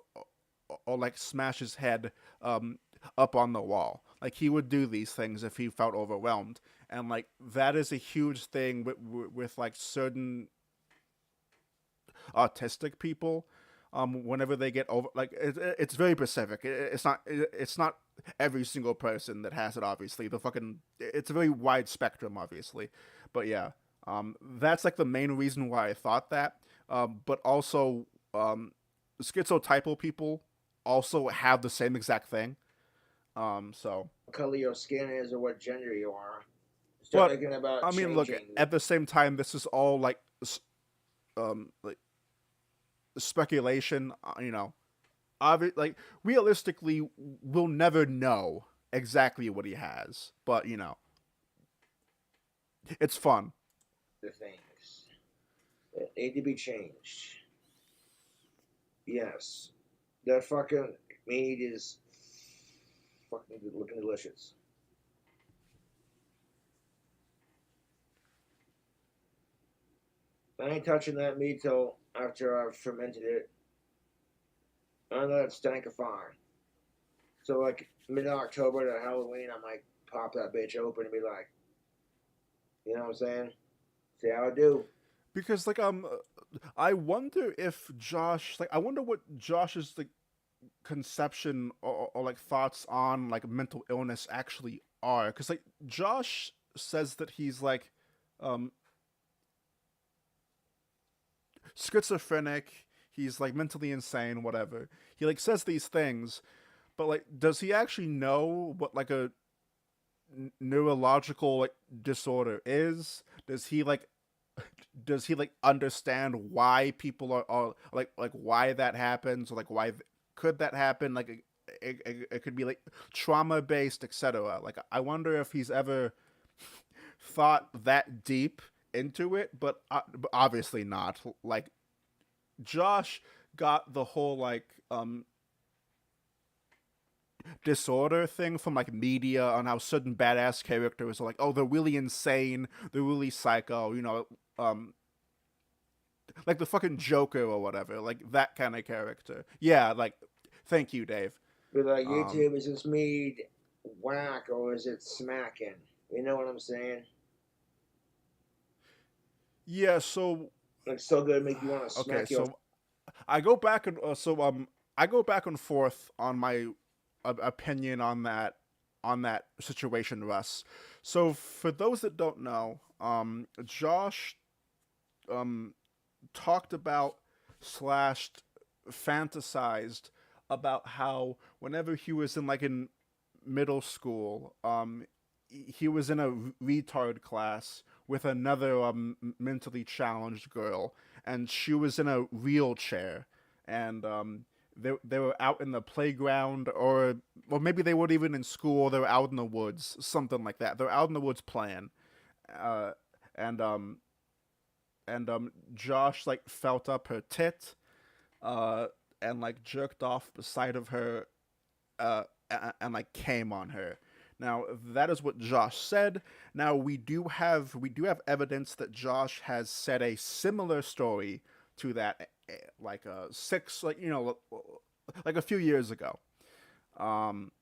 or like smash his head up on the wall. Like he would do these things if he felt overwhelmed, and like that is a huge thing with like certain autistic people. Whenever they get over, like it's very specific. It's not every single person that has it. Obviously, it's a very wide spectrum, obviously. But yeah, that's like the main reason why I thought that. But also, schizotypal people also have the same exact thing. So what color your skin is or what gender you are. Start thinking about I mean, look, at the same time, this is all like speculation. Like realistically, we'll never know exactly what he has, but it's fun. The things that need to be changed. Yes, that fucking meat is fucking looking delicious. I ain't touching that meat till after I've fermented it. I know it stank of fire. So like mid-October to Halloween, I might pop that bitch open and be like, you know what I'm saying? See how I do. Because like I wonder if I wonder what Josh's like conception, or like thoughts on like mental illness actually are. Because like Josh says that he's like schizophrenic. He's like mentally insane, whatever. He like says these things, but like, does he actually know what like a neurological like disorder is? Does he like understand why people are like why that happens, or like why could that happen? Like it could be like trauma based, etc. Like I wonder if he's ever thought that deep into it, but obviously not. Like Josh got the whole like disorder thing from like media on how certain badass characters are like, oh, they're really insane, they're really psycho, like the fucking Joker or whatever, like that kind of character. Yeah, like thank you, Dave. But like Um, YouTube, is this me whack or is it smacking? You know what I'm saying? yeah, so Like so good, make you want to okay, smack your. so I go back and I go back and forth on my opinion on that situation, Russ. So for those that don't know, Josh um talked about slashed fantasized about how whenever he was in middle school, he was in a retard class with another mentally challenged girl, and she was in a wheelchair, and they were out in the playground, or maybe they weren't even in school. They were out in the woods, something like that. They're out in the woods playing, uh, and Josh like felt up her tit, uh, and like jerked off beside of her, and like came on her. Now that is what Josh said. Now we do have evidence that Josh has said a similar story to that, like six, like like a few years ago. Um,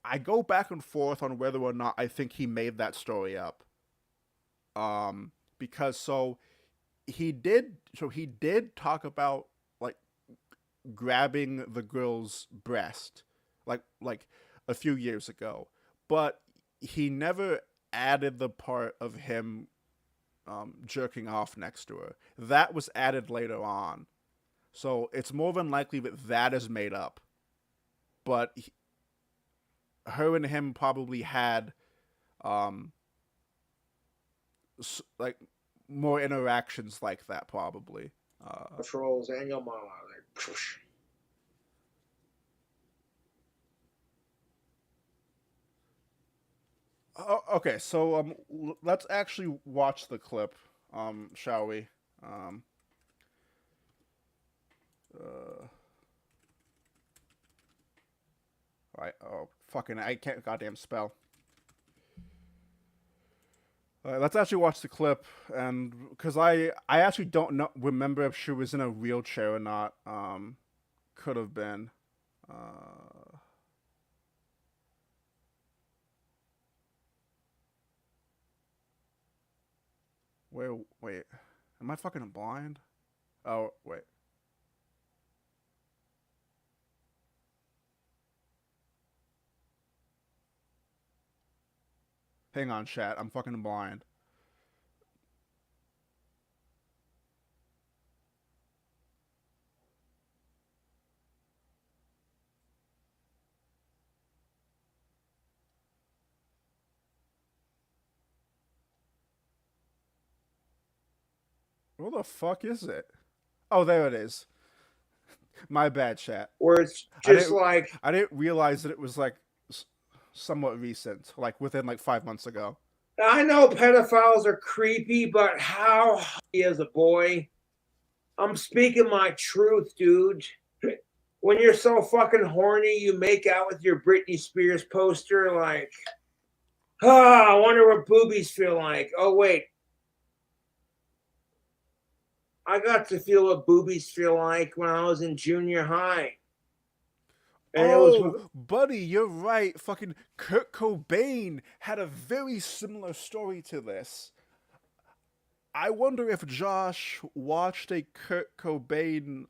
I go back and forth on whether or not I think he made that story up. Because he did talk about like grabbing the girl's breast, like a few years ago, but he never added the part of him jerking off next to her. That was added later on, so it's more than likely that that is made up. But her and him probably had um like more interactions like that, probably. Patrols and your mama. Like, Okay, so let's actually watch the clip, shall we? Uh, right. Oh, fucking! I can't goddamn spell. Let's actually watch the clip, and because I actually don't know remember if she was in a wheelchair or not. Could have been. Uh, wait, am I fucking blind? Oh wait. Hang on, chat. I'm fucking blind. Where the fuck is it? Oh, there it is. My bad, chat. where it's I just didn't. like, I didn't realize that it was like somewhat recent, like within like 5 months ago. I know pedophiles are creepy, but how as a boy, I'm speaking my truth, dude. When you're so fucking horny, you make out with your Britney Spears poster, like, I wonder what boobies feel like. Oh, wait. I got to feel what boobies feel like when I was in junior high. And it was Oh, buddy, you're right. Fucking Kurt Cobain had a very similar story to this. I wonder if Josh watched a Kurt Cobain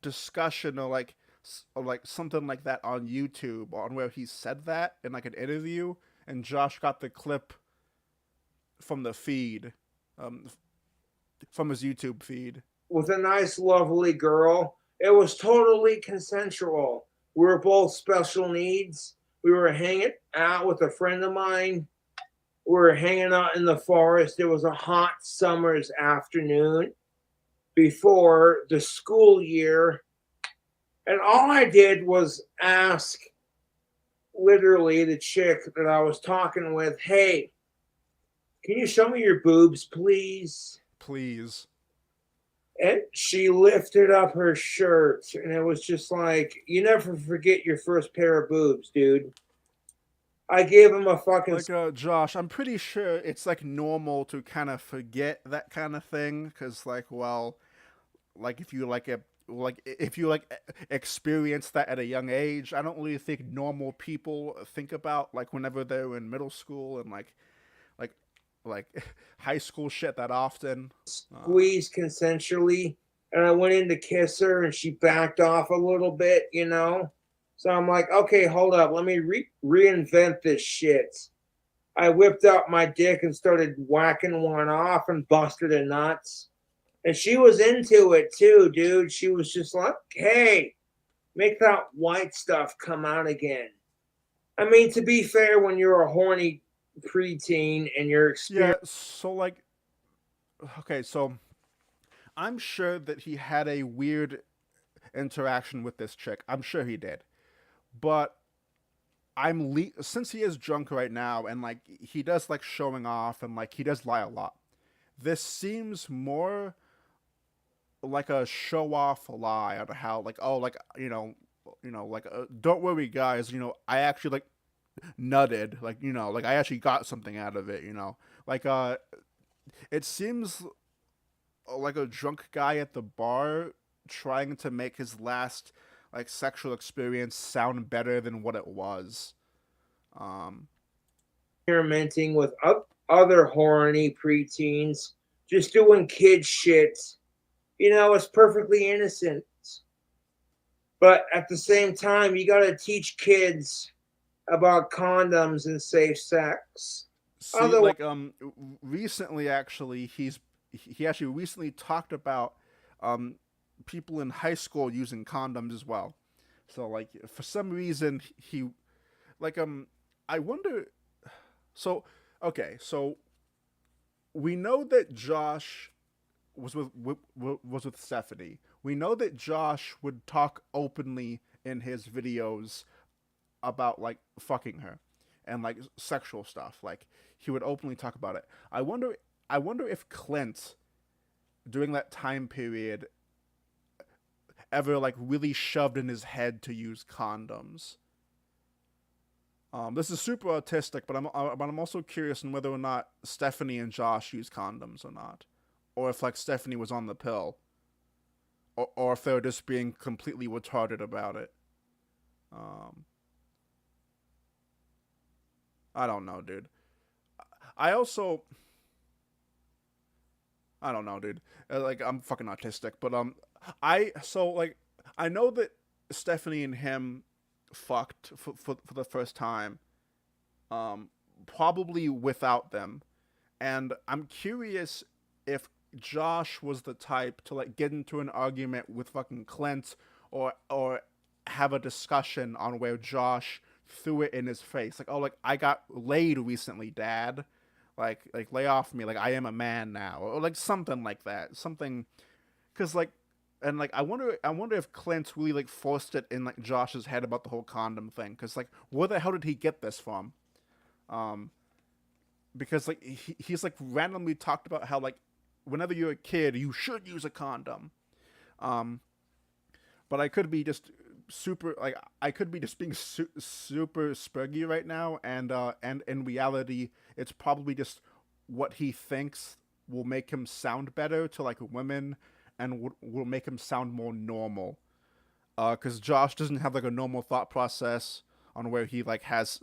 discussion, or like something like that on YouTube, on where he said that in like an interview, and Josh got the clip from the feed. Um, from his YouTube feed. With a nice, lovely girl. It was totally consensual. We were both special needs. We were hanging out with a friend of mine. We were hanging out in the forest. It was a hot summer's afternoon before the school year. And all I did was ask literally the chick that I was talking with, hey, can you show me your boobs, please? Please. And she lifted up her shirt, and it was just like, you never forget your first pair of boobs, dude. I gave him a fucking. Like, Josh, I'm pretty sure it's like normal to kind of forget that kind of thing, because like, well, like if you experience that at a young age, I don't really think normal people think about like whenever they're in middle school and like like high school shit that often. Squeezed consensually, and I went in to kiss her, and she backed off a little bit, you know. So I'm like, okay, hold up, let me reinvent this shit. I whipped out my dick and started whacking one off and busted her nuts. And she was into it too, dude. She was just like, hey, make that white stuff come out again. I mean, to be fair, when you're a horny preteen and you're Yeah, so like, okay, so I'm sure that he had a weird interaction with this chick. I'm sure he did. But since he is drunk right now and like he does like showing off and like he does lie a lot. This seems more like a show off lie on how like, oh, like like, don't worry guys, I actually like nutted, like, like I actually got something out of it, like it seems like a drunk guy at the bar trying to make his last like sexual experience sound better than what it was. Experimenting with other horny preteens, just doing kid shit. It's perfectly innocent. But at the same time, you got to teach kids about condoms and safe sex. See, otherwise, like recently actually he actually recently talked about people in high school using condoms as well. So like for some reason he like I wonder. So okay, so we know that Josh was with Stephanie. We know that Josh would talk openly in his videos about like fucking her and like sexual stuff. Like he would openly talk about it. I wonder if Clint during that time period ever like really shoved in his head to use condoms. This is super autistic, but I'm also curious on whether or not Stephanie and Josh use condoms or not, or if like Stephanie was on the pill, or if they're just being completely retarded about it. I don't know, dude. I don't know, dude. Like I'm fucking autistic, but I know that Stephanie and him fucked for the first time, probably without them, and I'm curious if Josh was the type to like get into an argument with fucking Clint or have a discussion on where Josh threw it in his face, like, oh, like I got laid recently, Dad. Like lay off me, like I am a man now, or like something like that, something, because like, and like I wonder if Clint really like forced it in like Josh's head about the whole condom thing, because like where the hell did he get this from? Because like he's like randomly talked about how like whenever you're a kid you should use a condom, but I could be just super like I could be just being super spurgy right now, and in reality it's probably just what he thinks will make him sound better to like women and will make him sound more normal, because Josh doesn't have like a normal thought process on where he like has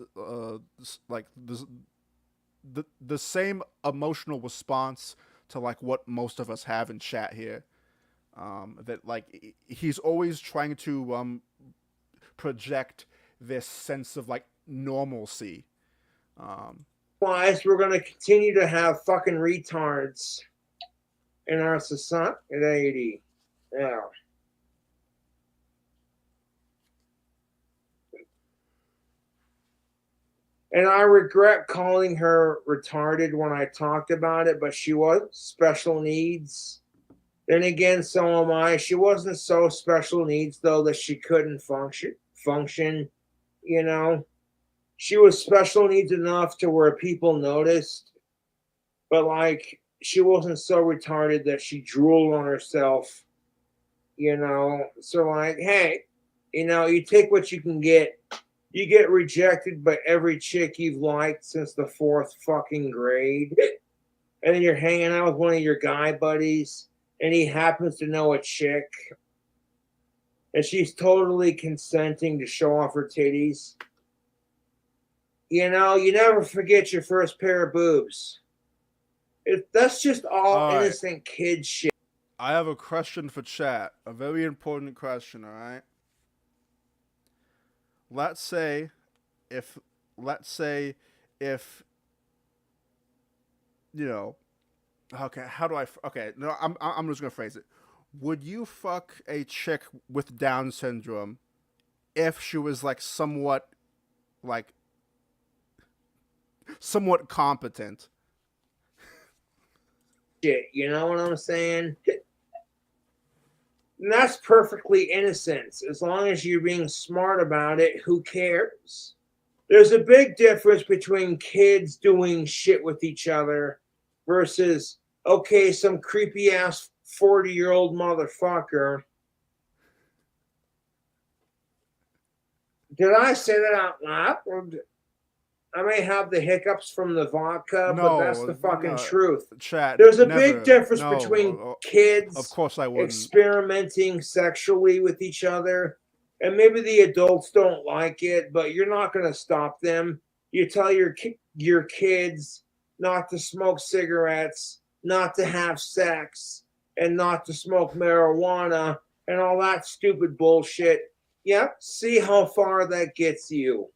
like the same emotional response to like what most of us have in chat here, that like he's always trying to project this sense of like normalcy. We're gonna continue to have fucking retards in our society. Yeah. And I regret calling her retarded when I talked about it, but she was special needs. Then again, so am I. She wasn't so special needs though that she couldn't function, you know. She was special needs enough to where people noticed, but like she wasn't so retarded that she drooled on herself, you know. So like, hey, you know, you take what you can get. You get rejected by every chick you've liked since the fourth fucking grade. And then you're hanging out with one of your guy buddies, and he happens to know a chick, and she's totally consenting to show off her titties. You know, you never forget your first pair of boobs. That's just all right. innocent kid shit. I have a question for chat. A very important question, alright? Let's say if you know, okay, how do I okay, no, I'm just going to phrase it. Would you fuck a chick with Down syndrome if she was like like somewhat competent? Shit, you know what I'm saying? And that's perfectly innocent. As long as you're being smart about it, who cares? There's a big difference between kids doing shit with each other versus, okay, some creepy ass 40-year-old motherfucker. Did I say that out loud? I may have the hiccups from the vodka, but that's the fucking truth. Chat. There's a never, big difference no, between kids of course I wouldn't. experimenting sexually with each other, and maybe the adults don't like it, but you're not going to stop them. You tell your kids not to smoke cigarettes, not to have sex, and not to smoke marijuana and all that stupid bullshit. Yep, see how far that gets you.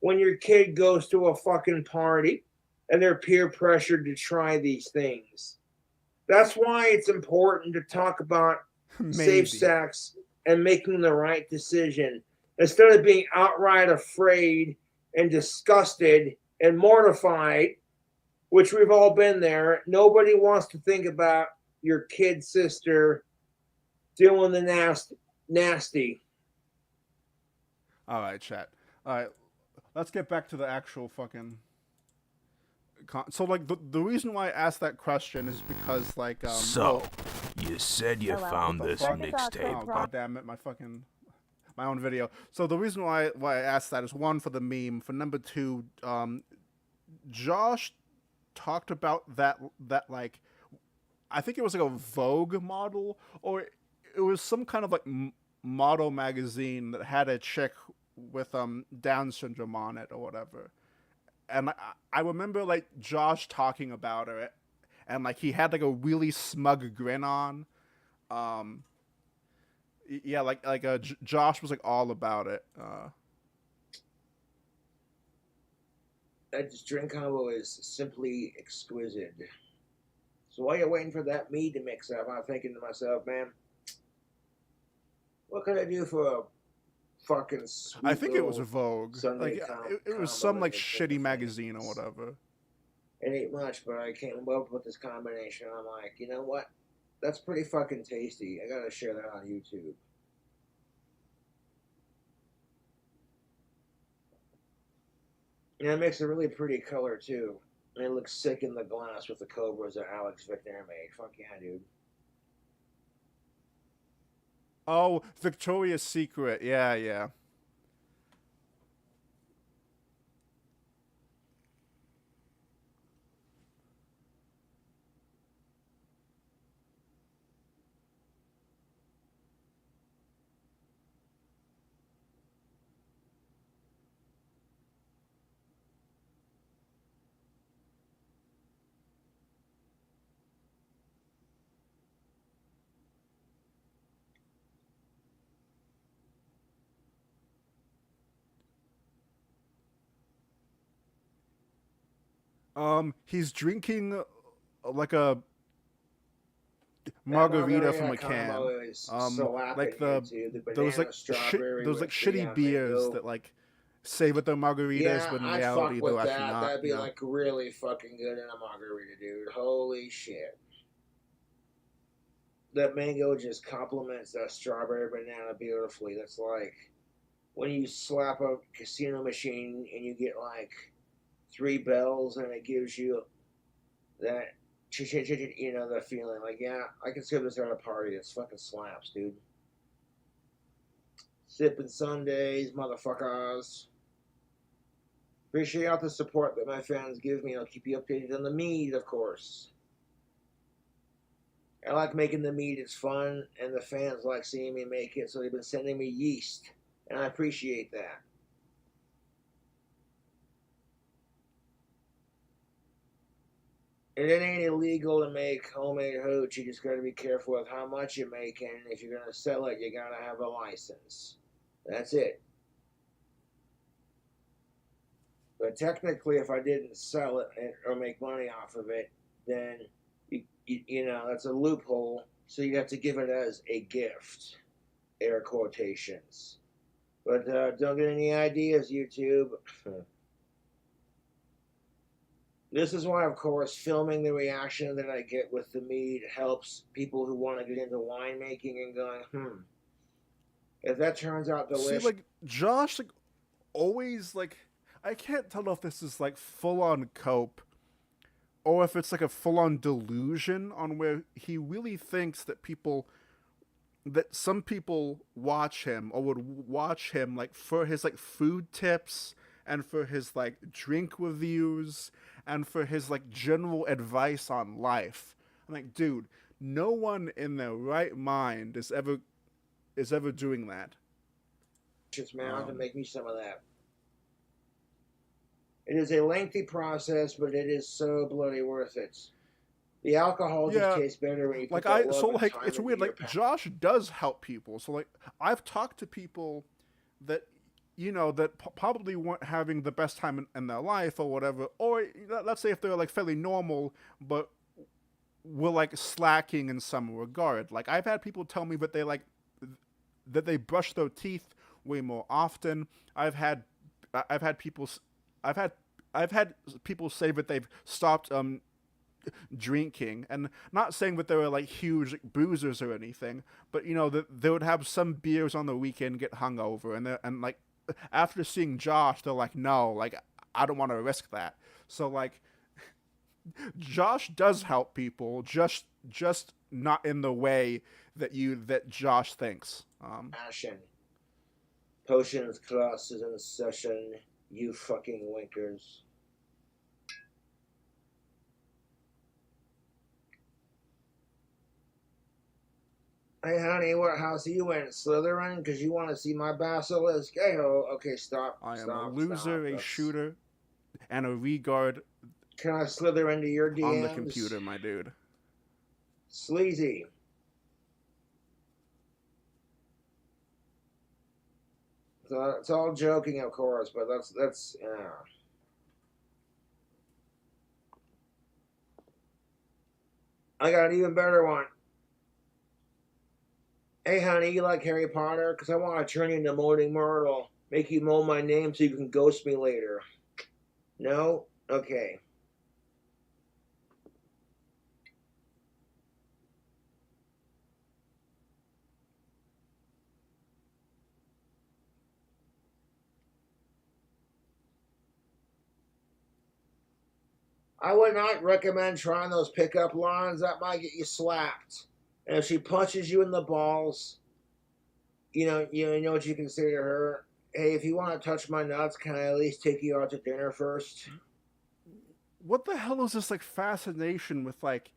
When your kid goes to a fucking party and they're peer pressured to try these things. That's why it's important to talk about safe sex and making the right decision instead of being outright afraid and disgusted and mortified, which we've all been there. Nobody wants to think about your kid sister doing the nasty. All right, chat. All right, let's get back to the actual fucking. So like the reason why I asked that question is because like So, you said you Hello. found What the this fuck? mixtape. Oh god damn it, my own video. So the reason why I asked that is one for the meme. For number two, Josh talked about that like I think it was like a Vogue model or it was some kind of like model magazine that had a chick with Down syndrome on it or whatever. And I remember like Josh talking about it, and like he had like a really smug grin on. Yeah, Josh was like all about it. That drink combo is simply exquisite. So while you're waiting for that mead to mix up, I'm thinking to myself, man, what can I do for a fucking sweet I think it was a Vogue. Sunday Like it was some like shitty magazine or whatever. It ain't much, but I came up with this combination. I'm like, you know what? That's pretty fucking tasty. I gotta share that on YouTube. And it makes a really pretty color too. And it looks sick in the glass with the cobras that Alex Victor made. Fuck yeah, dude. Oh, Victoria's Secret. Yeah, yeah. He's drinking like a margarita from a combo can. is slapping Like here too. The those banana strawberry those like with the shitty beers mango. that like say that they're margaritas, Yeah, but in I'd fuck reality they're with actually that. not. That'd be like really fucking good in a margarita, dude. Holy shit. That mango just complements that strawberry banana beautifully. That's like when you slap a casino machine and you get like 3 bells and it gives you that, you know, the feeling. Like, yeah, I can serve this at a party. It's fucking slaps, dude. Sipping Sundays, motherfuckers. Appreciate all the support that my fans give me. I'll keep you updated on the mead, of course. I like making the mead. It's fun, and the fans like seeing me make it, so they've been sending me yeast, and I appreciate that. And it ain't illegal to make homemade hooch. You just got to be careful with how much you make, and if you're going to sell it, you got to have a license. That's it. But technically, if I didn't sell it or make money off of it, then, you know, that's a loophole. So you have to give it as a gift, air quotations. But don't get any ideas, YouTube. This is why, of course, filming the reaction that I get with the mead helps people who want to get into winemaking and going, if that turns out delicious. See, like Josh, like always, like I can't tell if this is like full on cope, or if it's like a full on delusion on where he really thinks that some people watch him or would watch him like for his like food tips and for his like drink reviews and for his like general advice on life. I'm like, dude, no one in their right mind is ever doing that. Man, to make me some of that. It is a lengthy process, but it is so bloody worth it. The alcohol just tastes better when you put that love and time it's weird. Like Josh does help people. So like I've talked to people that that probably weren't having the best time in their life or whatever, or let's say if they're like fairly normal, but were like slacking in some regard. Like I've had people tell me that they brush their teeth way more often. I've had people say that they've stopped drinking, and not saying that they were like huge boozers or anything, but that they would have some beers on the weekend, get hungover, and like after seeing Josh, they're like, no, like I don't want to risk that. So like Josh does help people, just not in the way that Josh thinks. Passion. Potions class is in session, you fucking winkers. Hey honey, what house are you in? Slytherin? Because you want to see my basilisk? Hey ho, okay, stop. I am a loser, a shooter, and a regard. Can I slither into your DMs? On the computer, my dude. Sleazy. So it's all joking, of course, but that's yeah. I got an even better one. Hey, honey, you like Harry Potter? Because I want to turn you into Moaning Myrtle. Make you moan my name so you can ghost me later. No? Okay. I would not recommend trying those pickup lines. That might get you slapped. And if she punches you in the balls, you know what you can say to her. Hey, if you want to touch my nuts, can I at least take you out to dinner first? What the hell is this like fascination with like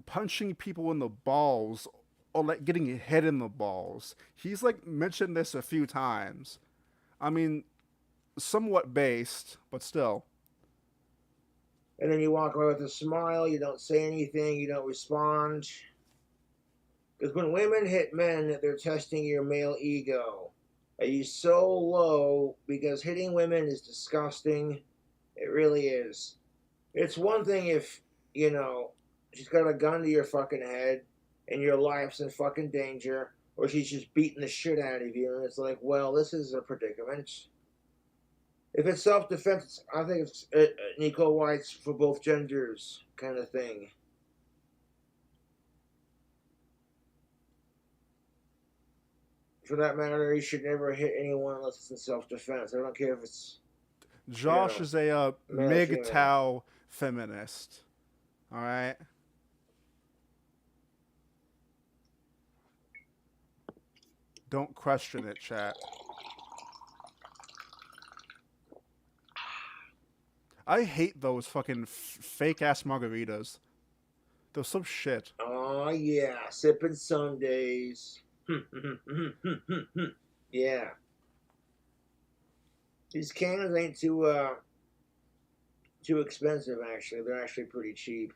punching people in the balls or like getting hit in the balls? He's like mentioned this a few times. I mean, somewhat based, but still. And then you walk away with a smile, you don't say anything, you don't respond. Because when women hit men, they're testing your male ego. Are you so low? Because hitting women is disgusting. It really is. It's one thing if, she's got a gun to your fucking head, and your life's in fucking danger, or she's just beating the shit out of you, and it's like, well, this is a predicament. If it's self-defense, I think it's an equal rights for both genders kind of thing. For that matter, you should never hit anyone unless it's in self-defense. I don't care if it's Josh is a male or female. MGTOW feminist. All right. Don't question it, chat. I hate those fucking fake ass margaritas. They're some shit. Oh yeah, sipping Sundays. Yeah. These cans ain't too expensive actually. They're actually pretty cheap.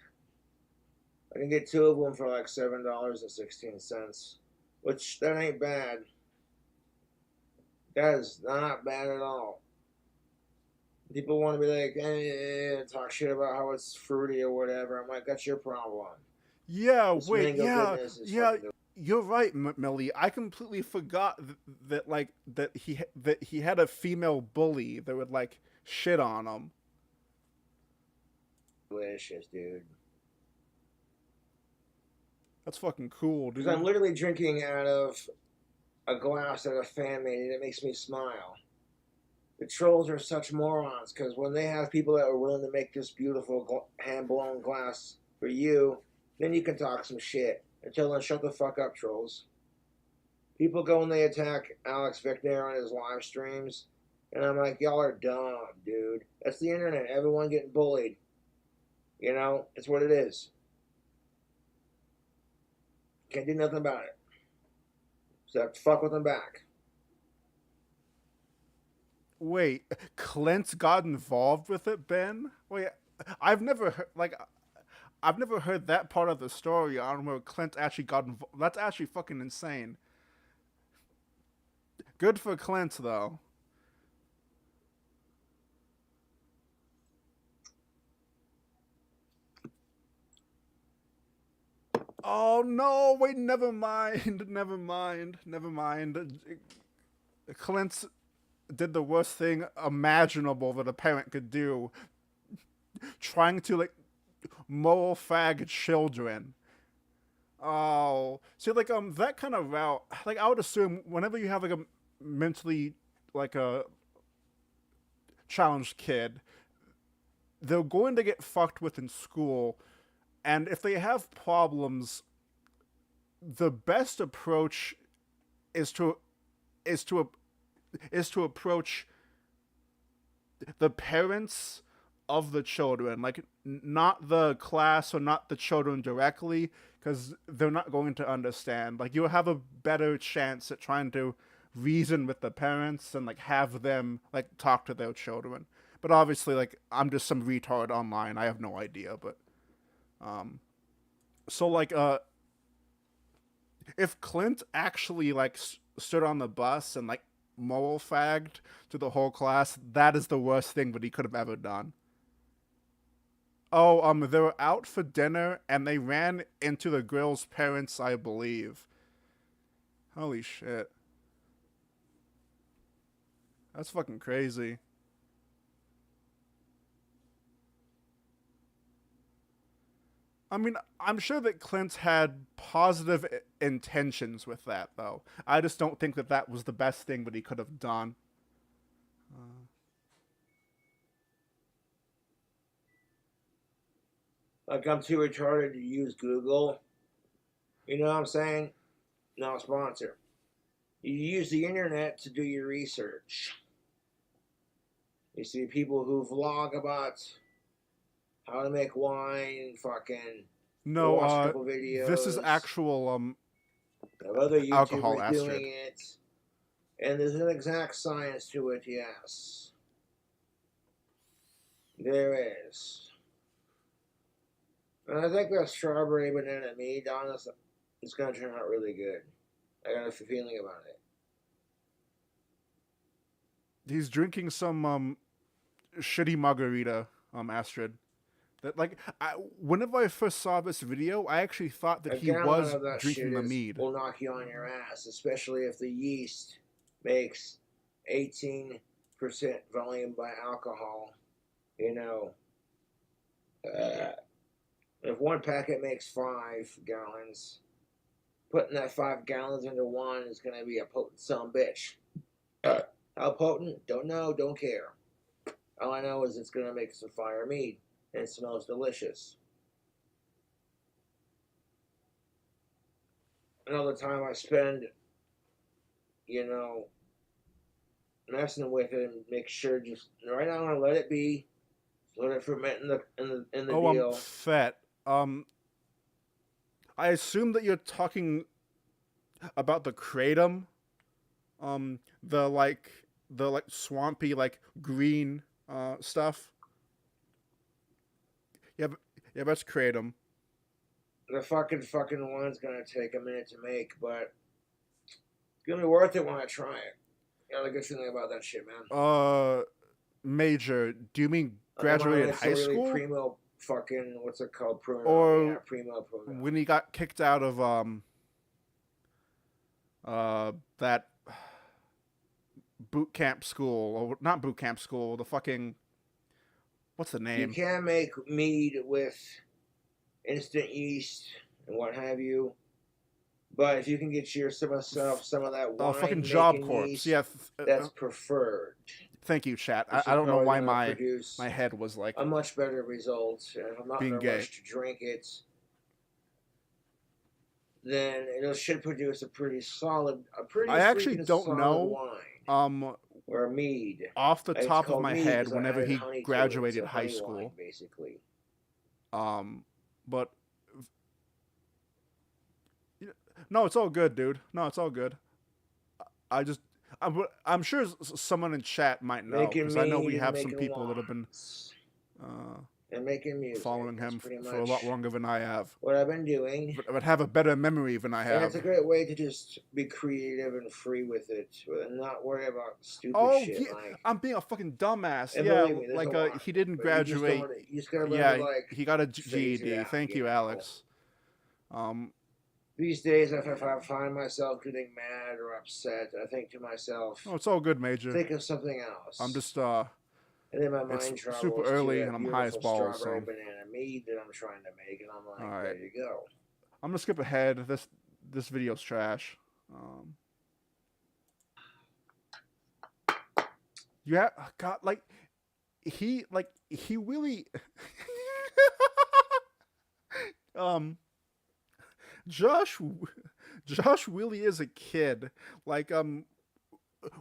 I can get 2 of them for like $7.16, which that ain't bad. That is not bad at all. People want to be like, talk shit about how it's fruity or whatever. I'm like, that's your problem. Yeah, This wait, mango yeah, goodness is yeah. fucking- You're right, Millie. I completely forgot that he had a female bully that would like shit on him. delicious, dude. That's fucking cool, dude. Because I'm literally drinking out of a glass that a fan made, and it makes me smile. The trolls are such morons, because when they have people that are willing to make this beautiful hand-blown glass for you, then you can talk some shit. Until then, shut the fuck up, trolls. People go and they attack Alex Victor on his live streams, and I'm like, y'all are dumb, dude. That's the internet. Everyone getting bullied. You know, it's what it is. Can't do nothing about it. Except fuck with them back. Wait, Clint got involved with it, Ben? Wait, I've never heard that part of the story on where Clint actually got involved. That's actually fucking insane. Good for Clint, though. Oh no! Wait, never mind. Never mind. Never mind. Clint did the worst thing imaginable that a parent could do, trying to like moral fag children. Oh, see, like that kind of route. Like I would assume whenever you have like a mentally like a challenged kid, they're going to get fucked with in school, and if they have problems, the best approach is to approach the parents of the children, like not the class or not the children directly, because they're not going to understand. Like you'll have a better chance at trying to reason with the parents and like have them like talk to their children. But obviously, like I'm just some retard online. I have no idea. But so like if Clint actually like stood on the bus and like moral fagged to the whole class, that is the worst thing that he could have ever done. Oh, they were out for dinner and they ran into the girl's parents, I believe. Holy shit. That's fucking crazy. I mean, I'm sure that Clint had positive intentions with that, though. I just don't think that that was the best thing that he could have done. Like I'm too retarded to use Google. You know what I'm saying? Not a sponsor. You use the internet to do your research. You see people who vlog about how to make wine, fucking No, watch a couple videos. this is actual of other alcohol, YouTubers Astrid. doing it. And there's an exact science to it, yes. There is. And I think that strawberry banana mead, honestly, is going to turn out really good. I got a feeling about it. He's drinking some shitty margarita, Astrid. That like, whenever I first saw this video, I actually thought that A he gallon was of that drinking shit the mead. will knock you on your ass, especially if the yeast makes 18% volume by alcohol. You know, if one packet makes 5 gallons, putting that 5 gallons into one is going to be a potent son of a bitch. How potent? Don't know, don't care. All I know is it's going to make some fire mead, and it smells delicious. Another time I spend, you know, messing with it and make sure just right now I'm gonna let it be, let it ferment in the Oh, deal. Fat. I assume that you're talking about the kratom, the like swampy like green stuff. Yeah, that's kratom. The fucking one's gonna take a minute to make, but it's gonna be worth it when I try it. You know the good feeling about that shit, man. Major, do you mean I'm graduated on high some school? really primo fucking what's it called? Pruno. Or Yeah, primo pruno. when he got kicked out of that boot camp school, or not boot camp school, the fucking, what's the You name? can make mead with instant yeast and what have you, but if you can get yourself some of that wine Fucking Job making Corps. yeast, Yeah. that's preferred. Thank you, chat. Which I is don't know probably why gonna produce my head was like a much better result. And if I'm not in being a gay. rush to drink it, then it should produce a pretty I actually freaking don't solid know. wine or mead. Off the It's top of called my mead head, 'cause I whenever added he honey to it. graduated It's a high honey school, wine, basically. but no, it's all good, dude. No, it's all good. I'm sure someone in chat might know, Making because I know we mead and have some making people that have been wines uh, and making music. following That's him pretty for a lot much longer than I have, what I've been doing. but have a better memory than I And it's have. a great way to just be creative and free with it and not worry about stupid Oh, shit yeah, like. I'm being a fucking dumbass. And Yeah, believe me, there's like a lot, he didn't but you just graduate. don't. You just gotta Yeah, remember, like, he got a phase it GED. out, Thank you, know? Alex. These days, if I find myself getting mad or upset, I think to myself, Oh, it's all good, Major. think of something else. I'm just and then my it's mind travels super to early that and I'm high as beautiful balls, strawberry so banana mead that I'm trying to make, and I'm like, all right. there you go. I'm gonna skip ahead. This video's trash. Yeah, God, like he really Josh really is a kid. Like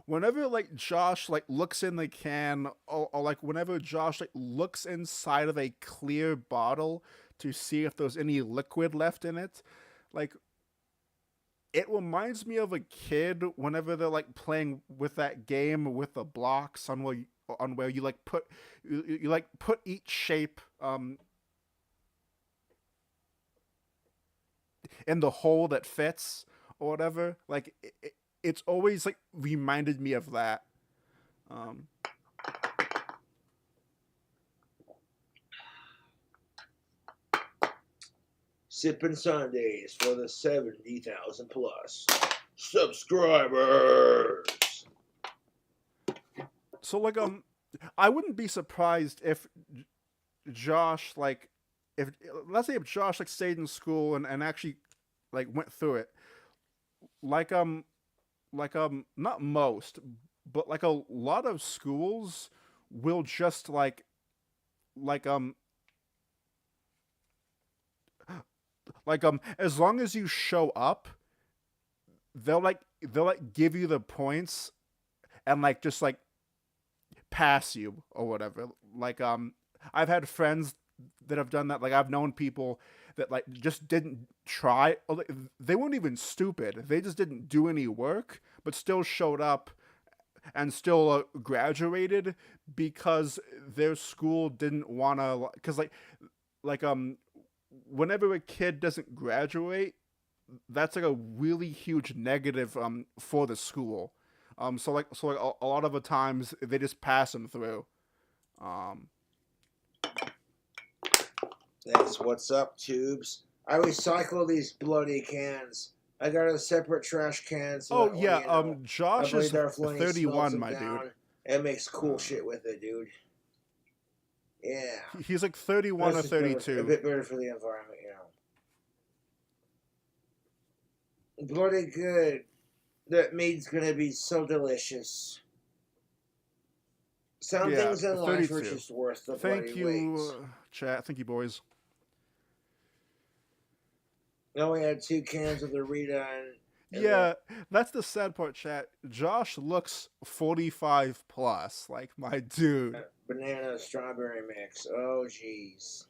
whenever like Josh like looks in the can, or like whenever Josh like looks inside of a clear bottle to see if there's any liquid left in it, like it reminds me of a kid whenever they're like playing with that game with the blocks on where you like put you like put each shape in the hole that fits or whatever. Like it's always like reminded me of that. Sipping Sundays for the 70,000 plus subscribers. So like I wouldn't be surprised if Josh like if let's say if Josh like stayed in school and actually like went through it, like not most, but like a lot of schools will just like as long as you show up, they'll give you the points and like just like pass you or whatever. Like I've had friends that have done that. Like I've known people that like just didn't try. They weren't even stupid. They just didn't do any work, but still showed up and still graduated because their school didn't want to. Because whenever a kid doesn't graduate, that's like a really huge negative for the school. So a lot of the times they just pass them through. That's what's up, tubes. I recycle these bloody cans. I got a separate trash can so Oh that yeah, way, you know, my Josh buddy is Darth when he smelts 31, them my dude. down, it makes cool Uh, shit with it, dude. Yeah. he's like 31 Plus, or it's better, a 32. bit better for the environment, you know. Bloody good. That meat's gonna be so delicious. Some Yeah, things in life are 32. just worth the Thank bloody you, wait. chat. Thank you, boys. Now we had 2 cans of the Rita and Yeah, that's the sad part, chat. Josh looks 45 plus. Like, my dude. the banana strawberry mix. Oh, jeez.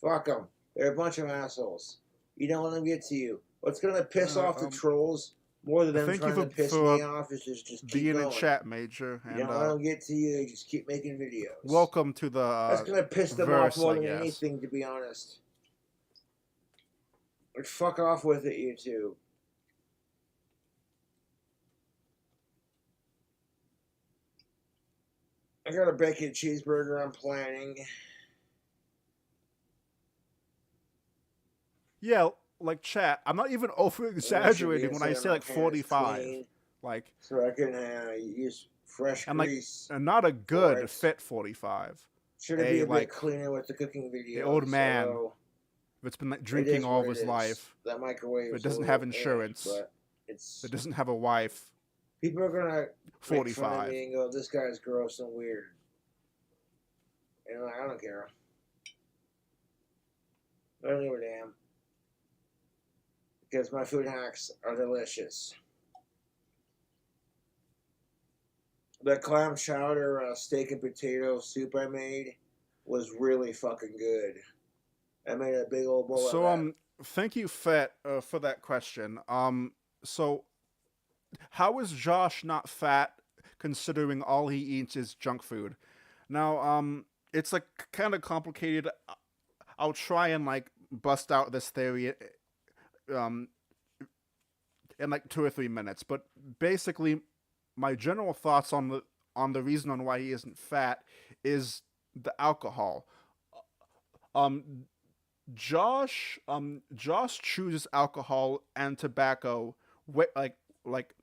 Fuck them. They're a bunch of assholes. You don't let them get to you. What's gonna piss off the trolls more than them thank you trying to piss for me off is just keep being going. in chat, Major. You And don't let them get to you. Just keep making videos. welcome to the That's gonna piss them verse, off more I than guess. anything, to be honest. Like, fuck off with it, you two. I got a bacon cheeseburger I'm planning. Yeah, like chat. I'm not even over exaggerating when I say like 45. Clean, Like, so I can use fresh and like, grease. and not a good it. fit 45. Should be a like, bit cleaner with the cooking videos. The old man So that's been like, drinking all of his life. that microwave. It doesn't have insurance. But it's. It doesn't have a wife. People are gonna 45. make fun of me and go, "This guy's gross and weird." And I don't care. I don't give a damn. Because my food hacks are delicious. The clam chowder steak and potato soup I made was really fucking good. I made a big old bowl of that. Thank you, Fett, for that question. So how is Josh not fat considering all he eats is junk food? Now, it's like kind of complicated. I'll try and like bust out this theory in like 2 or 3 minutes, but basically my general thoughts on the reason on why he isn't fat is the alcohol. Josh chooses alcohol and tobacco like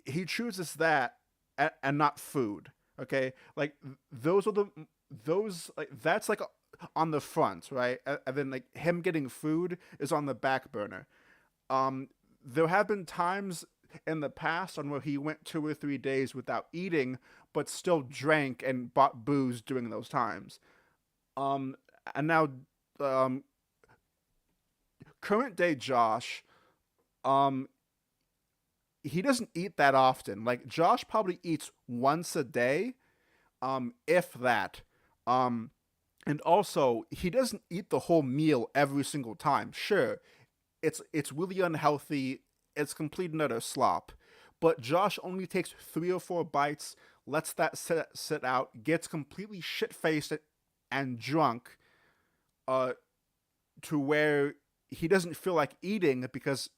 he chooses that and not food. Okay, like those like that's like on the front, right? And then like him getting food is on the back burner. There have been times in the past on where he went 2 or 3 days without eating, but still drank and bought booze during those times. And now, current day Josh, he doesn't eat that often. Like Josh probably eats once a day, if that. And also he doesn't eat the whole meal every single time. Sure, it's really unhealthy. It's complete and utter slop. But Josh only takes 3 or 4 bites, lets that sit out, gets completely shit-faced and drunk, to where he doesn't feel like eating because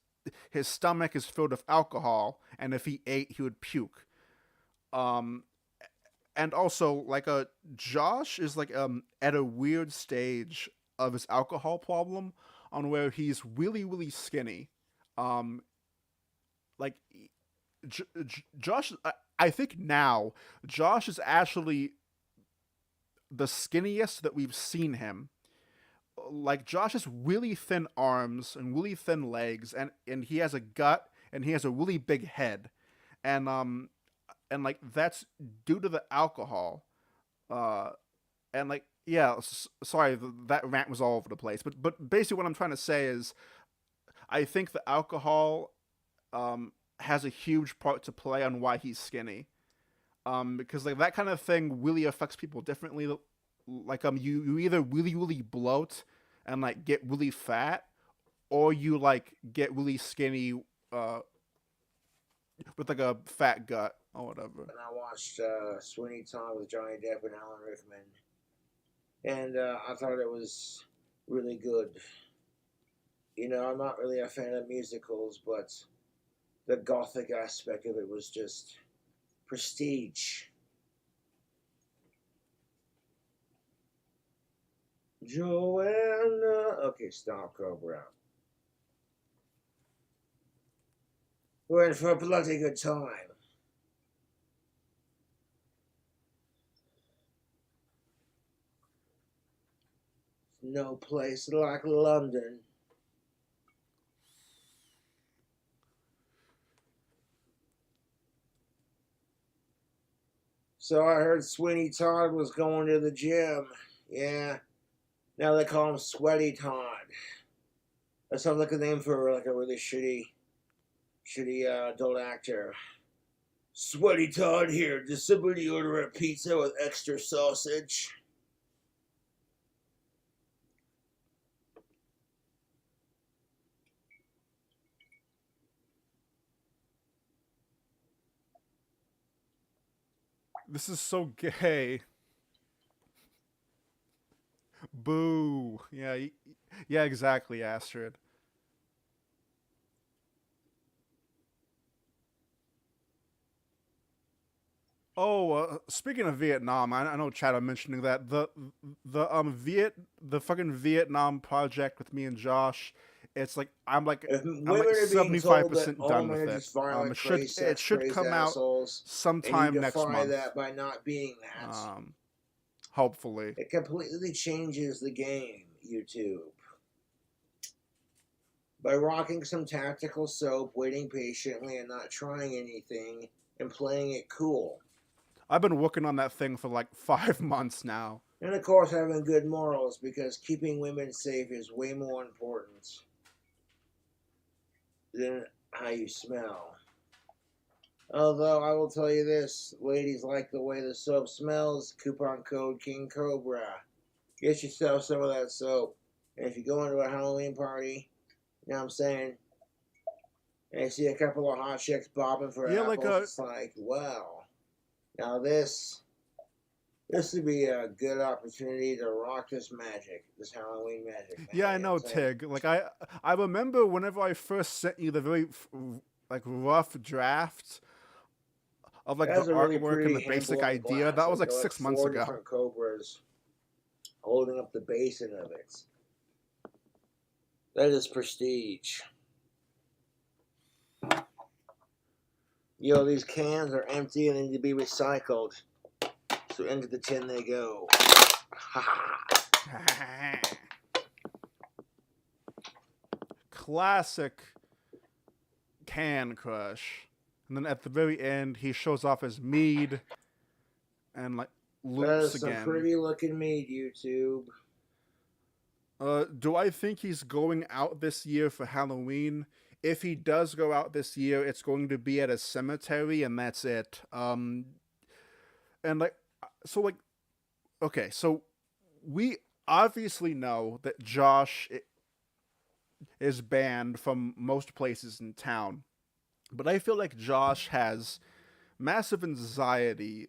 his stomach is filled with alcohol, and if he ate, he would puke. And also, like, Josh is like at a weird stage of his alcohol problem, on where he's really, really skinny. Like Josh, I think now Josh is actually the skinniest that we've seen him. Like Josh has really thin arms and really thin legs, and he has a gut and he has a really big head, and like that's due to the alcohol, and like yeah, sorry that rant was all over the place, but basically what I'm trying to say is, I think the alcohol has a huge part to play on why he's skinny, because like that kind of thing really affects people differently. Like you either really, really bloat and like get really fat, or you like get really skinny with like a fat gut or whatever. And I watched Sweeney Todd with Johnny Depp and Alan Rickman, and I thought it was really good. You know, I'm not really a fan of musicals, but the gothic aspect of it was just prestige. Joanna. Okay, stop, Cobra. We're in for a bloody good time. No place like London. So I heard Sweeney Todd was going to the gym. Yeah. Now they call him Sweaty Todd. That sounds like a name for like a really shitty adult actor. Sweaty Todd here. Does somebody order a pizza with extra sausage? This is so gay. Boo. Yeah, yeah, exactly, Astrid. Oh, speaking of Vietnam, I know Chad I'm mentioning that the fucking Vietnam project with me and Josh. It's like If I'm women like are being told that 75% all done men with are it. just violent, It should crazed come out assholes, and you sometime next defy month. that by not being that, Hopefully. it completely changes the game, YouTube. By rocking some tactical soap, waiting patiently, and not trying anything, and playing it cool. I've been working on that thing for like 5 months now. And of course, having good morals, because keeping women safe is way more important than how you smell. Although I will tell you this, ladies like the way the soap smells. Coupon code King Cobra. Get yourself some of that soap. And if you go into a Halloween party, you know what I'm saying, and you see a couple of hot chicks bobbing for Yeah, apples, like, it's like, wow. Now this would be a good opportunity to rock this magic, this Halloween magic. Man. Yeah, I You know, what I'm saying? Tig. Like I remember whenever I first sent you the very like rough draft of like the That's a really artwork and the pretty basic handle idea. glass. That was Like, like 6 months four ago. different cobras holding up the basin of it. That is prestige. Yo, these cans are empty and need to be recycled. So into the tin they go. Classic can crush. And then at the very end, he shows off his mead and like That loops is some again. pretty looking meat, YouTube. Do I think he's going out this year for Halloween? If he does go out this year, it's going to be at a cemetery, and that's it. And like, so okay, so we obviously know that Josh is banned from most places in town, but I feel like Josh has massive anxiety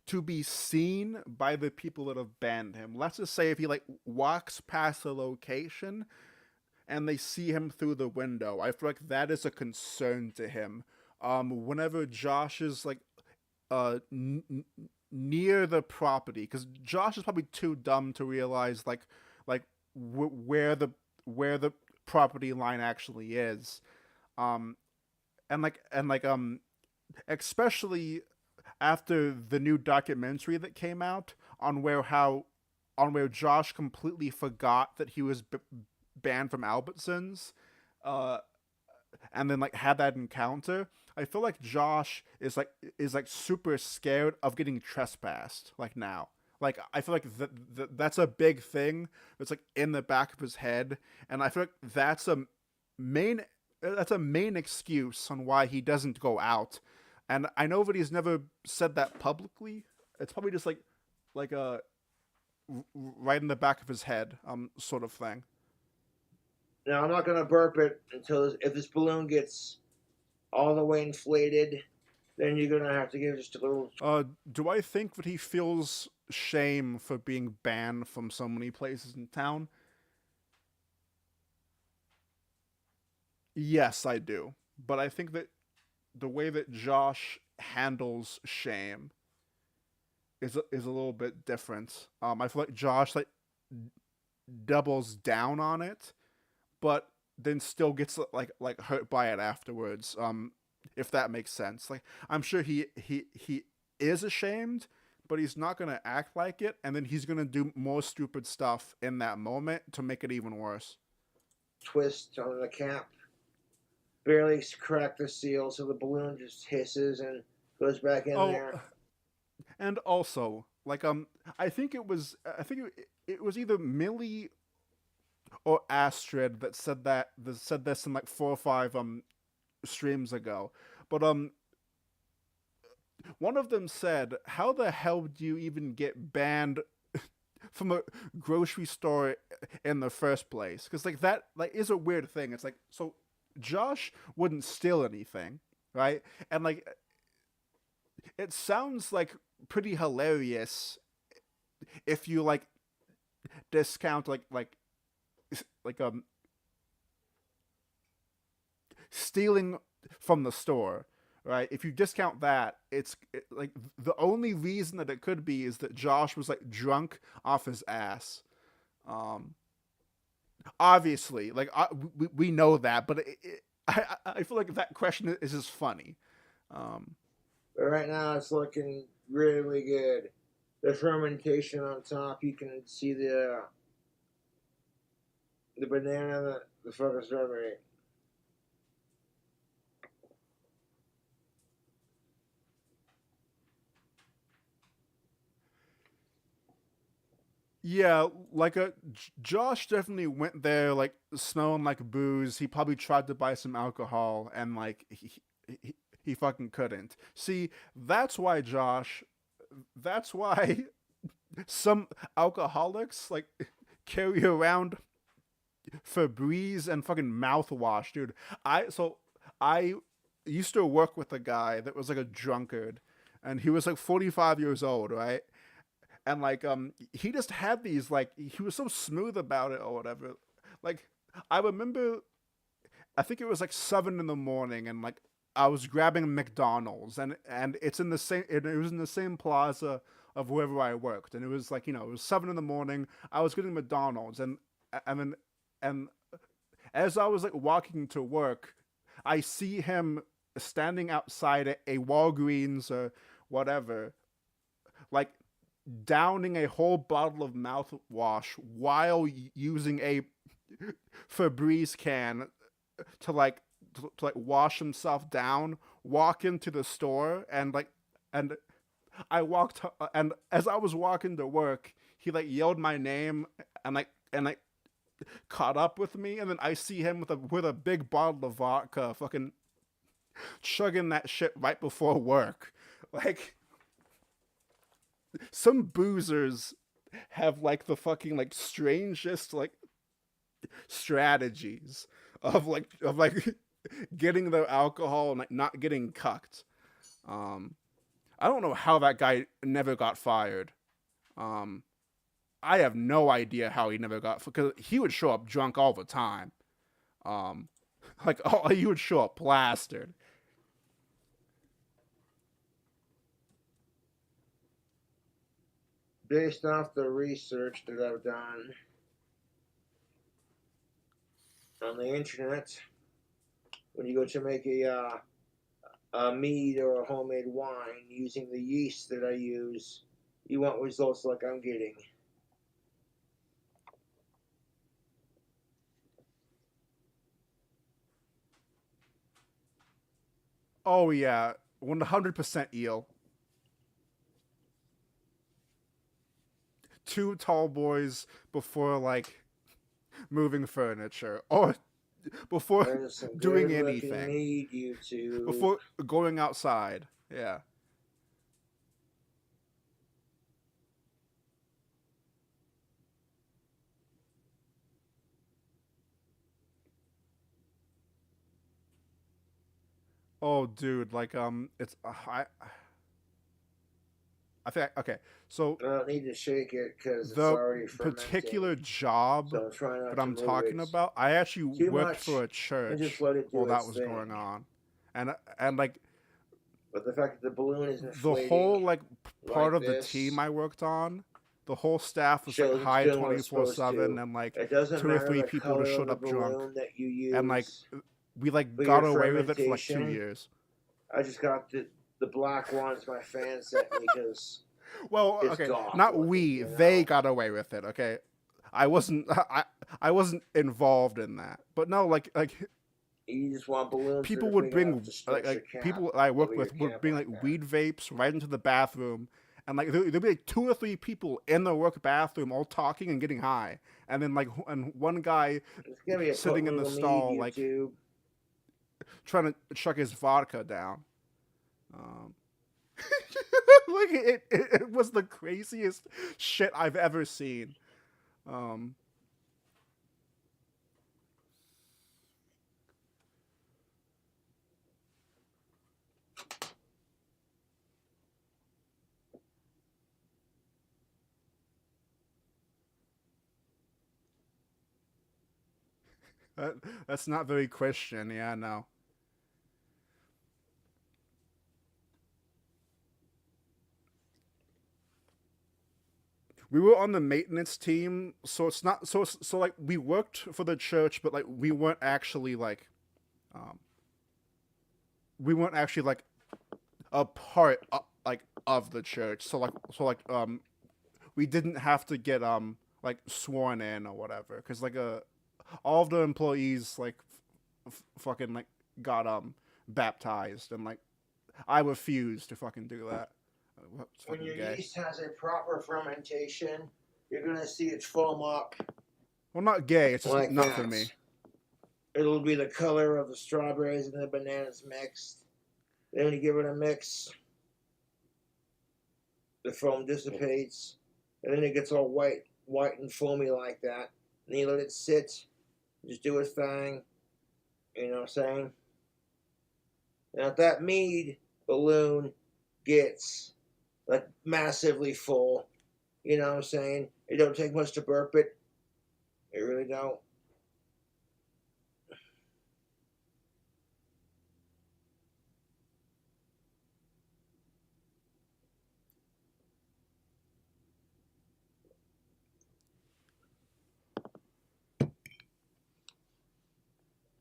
to be seen by the people that have banned him. Let's just say if he like walks past a location and they see him through the window, I feel like that is a concern to him. Whenever Josh is like near the property, because Josh is probably too dumb to realize where the property line actually is, um, and especially after the new documentary that came out on where Josh completely forgot that he was banned from Albertsons, uh, and then like had that encounter. I feel like Josh is like super scared of getting trespassed. Like now, like I feel like that's a big thing. It's like in the back of his head, and I feel like main that's a main excuse on why he doesn't go out. And I know that he's never said that publicly. It's probably just like a right in the back of his head, sort of thing. Now I'm not gonna burp it until if this balloon gets all the way inflated, then you're gonna have to give just a little. Do I think that he feels shame for being banned from so many places in town? Yes, I do. But I think that the way that Josh handles shame is a little bit different. I feel like Josh like doubles down on it, but then still gets like hurt by it afterwards. If that makes sense. Like I'm sure he is ashamed, but he's not gonna act like it, and then he's gonna do more stupid stuff in that moment to make it even worse. Twist on the cap. Barely crack the seal, so the balloon just hisses and goes back in there. And also, like I think it was either Millie or Astrid that said this in like 4 or 5 streams ago. But one of them said, "How the hell do you even get banned from a grocery store in the first place?" Because like that like is a weird thing. It's like, so Josh wouldn't steal anything, right? And like it sounds like pretty hilarious if you like discount like stealing from the store, right? If you discount that, like the only reason that it could be is that Josh was like drunk off his ass. Obviously, like we know that, but I feel like that question is just funny. But right now it's looking really good. The fermentation on top, you can see the banana, the fucking strawberry. Yeah, like Josh definitely went there like smelling like booze. He probably tried to buy some alcohol and like he fucking couldn't. See, that's why Josh. That's why some alcoholics like carry around Febreze and fucking mouthwash, dude. I used to work with a guy that was like a drunkard, and he was like 45 years old, right? And like he just had these like he was so smooth about it or whatever. Like I remember, I think it was like 7 in the morning, and like I was grabbing McDonald's, and it's in the same it was in the same plaza of wherever I worked, and it was like, it was 7 in the morning. I was getting McDonald's, and as I was like walking to work, I see him standing outside a Walgreens or whatever, like downing a whole bottle of mouthwash while using a Febreze can to like wash himself down, walk into the store, and I walked, and as I was walking to work, he like yelled my name and like caught up with me, and then I see him with a big bottle of vodka, fucking chugging that shit right before work. Like some boozers have like the fucking like strangest like strategies of like getting their alcohol and like not getting cucked. I don't know how that guy never got fired. I have no idea how he never got, because he would show up drunk all the time. Like he would show up plastered. Based off the research that I've done on the internet, when you go to make a mead or a homemade wine using the yeast that I use, you want results like I'm getting. Oh yeah, 100% eel. Two tall boys before like moving furniture or before There's some doing good anything. mead, YouTube. Before going outside. Yeah. Oh, dude, like it's I think okay. So I don't need to shake it because it's the already fermenting. particular job So try not that to I'm move talking it about, I actually too worked much for a and church just let it do while that its was thing. going on, and like But the fact that the balloon is The inflating whole like part like of the this team I worked on, the whole staff was like shows it's high doing what it's supposed 24/7, to. and like It doesn't 2 or 3 matter the people just color of showed the up drunk, balloon that you and like use we like for got your away with it for like 2 fermentation. years. I just got the black ones my fans sent me because Well, it's okay, goth not looking, we. you know? They got away with it. Okay, I wasn't. I wasn't involved in that. But no, like You just want balloons people that are would big bring enough to stretch your like cap people I work over your with would cap bring like like that. weed vapes right into the bathroom, and like there'd be like 2 or 3 people in the work bathroom all talking and getting high, and then like and one guy It's gonna be a sitting in the Little stall Mead like YouTube. trying to chuck his vodka down. Like it was the craziest shit I've ever seen. Um, that's not very Christian. Yeah, no. We were on the maintenance team, so it's not so like we worked for the church, but like um, we weren't actually like a part like of the church. So we didn't have to get like sworn in or whatever, because like all of the employees like fucking like got baptized, and like I refused to fucking do that. It's When fucking your gay. yeast has a proper fermentation, you're gonna see it foam up Well, not gay. It's just like not that. for me. It'll be the color of the strawberries and the bananas mixed. Then when you give it a mix, the foam dissipates, and then it gets all white and foamy like that. And you let it sit, just do its thing. You know what I'm saying? Now, if that mead balloon gets like massively full, you know what I'm saying? It don't take much to burp it. It really don't.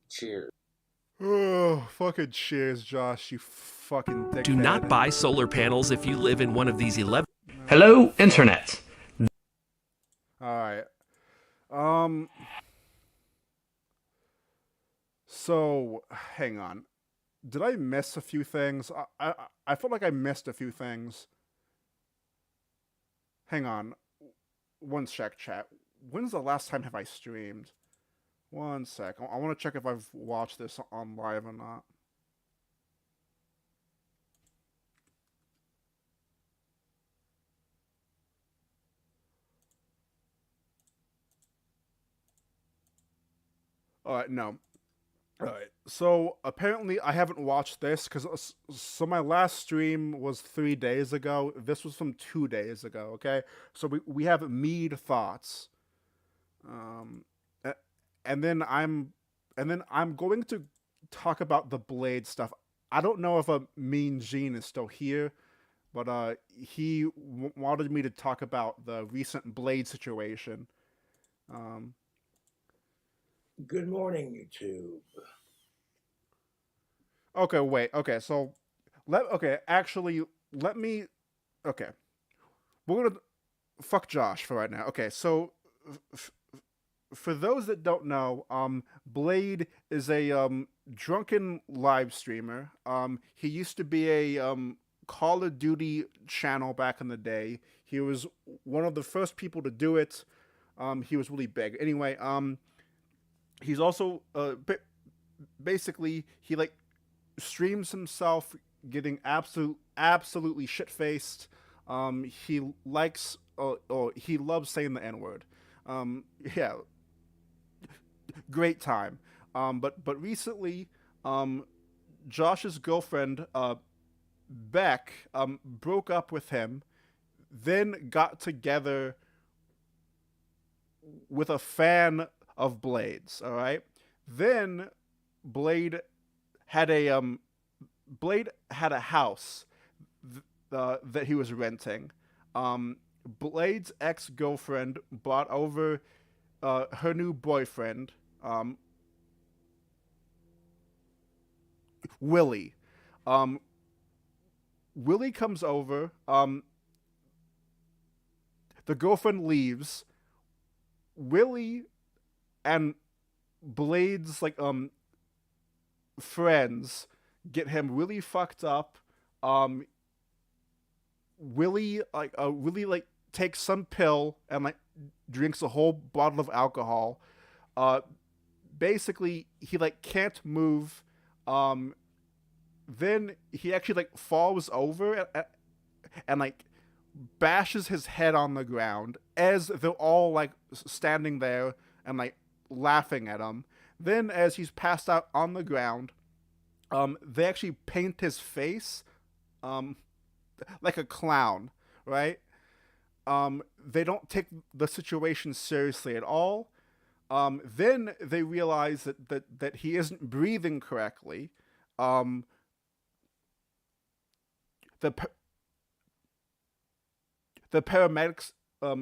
Cheers. Oh, fucking cheers, Josh. You fucking dickhead. Do not buy solar panels if you live in one of these 11. Hello, Internet. All right. So, hang on. Did I miss a few things? I felt like I missed a few things. Hang on. One sec, chat. When's the last time have I streamed? One sec. I want to check if I've watched this on live or not. Alright, no. Alright, so apparently I haven't watched this because so my last stream was 3 days ago. This was from 2 days ago. Okay, so we have mead thoughts, and then I'm going to talk about the Blade stuff. I don't know if a Mean Gene is still here, but he wanted me to talk about the recent Blade situation. Good morning, YouTube. Okay, wait. Okay, so actually, let me. Okay, we're gonna fuck Josh for right now. Okay, so for those that don't know, Blade is a drunken live streamer. He used to be a Call of Duty channel back in the day. He was one of the first people to do it. He was really big. Anyway, he's also basically he like streams himself getting absolutely shit faced. He likes or he loves saying the N word. Yeah, great time. But recently, Josh's girlfriend Beck broke up with him, then got together with a fan of Blade's. All right, then Blade had a Blade had a house that he was renting. Blade's ex-girlfriend brought over her new boyfriend, Willie. Willie comes over. The girlfriend leaves. Willie and Blade's friends get him really fucked up. Willie takes some pill and drinks a whole bottle of alcohol. Basically he can't move. Then he actually falls over and bashes his head on the ground as they're all standing there and laughing at him. Then as he's passed out on the ground, they actually paint his face like a clown, right? They don't take the situation seriously at all. Then they realize that he isn't breathing correctly. The paramedics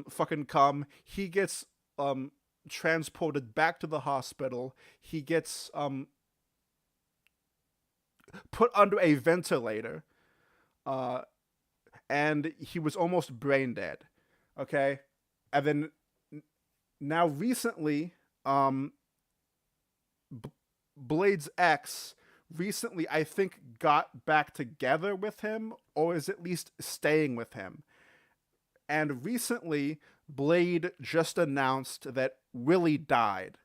fucking come. He gets transported back to the hospital. He gets put under a ventilator. And he was almost brain dead. Okay? And then now recently, Blade's ex recently, I think, got back together with him, or is at least staying with him. And recently, Blade just announced that Willie died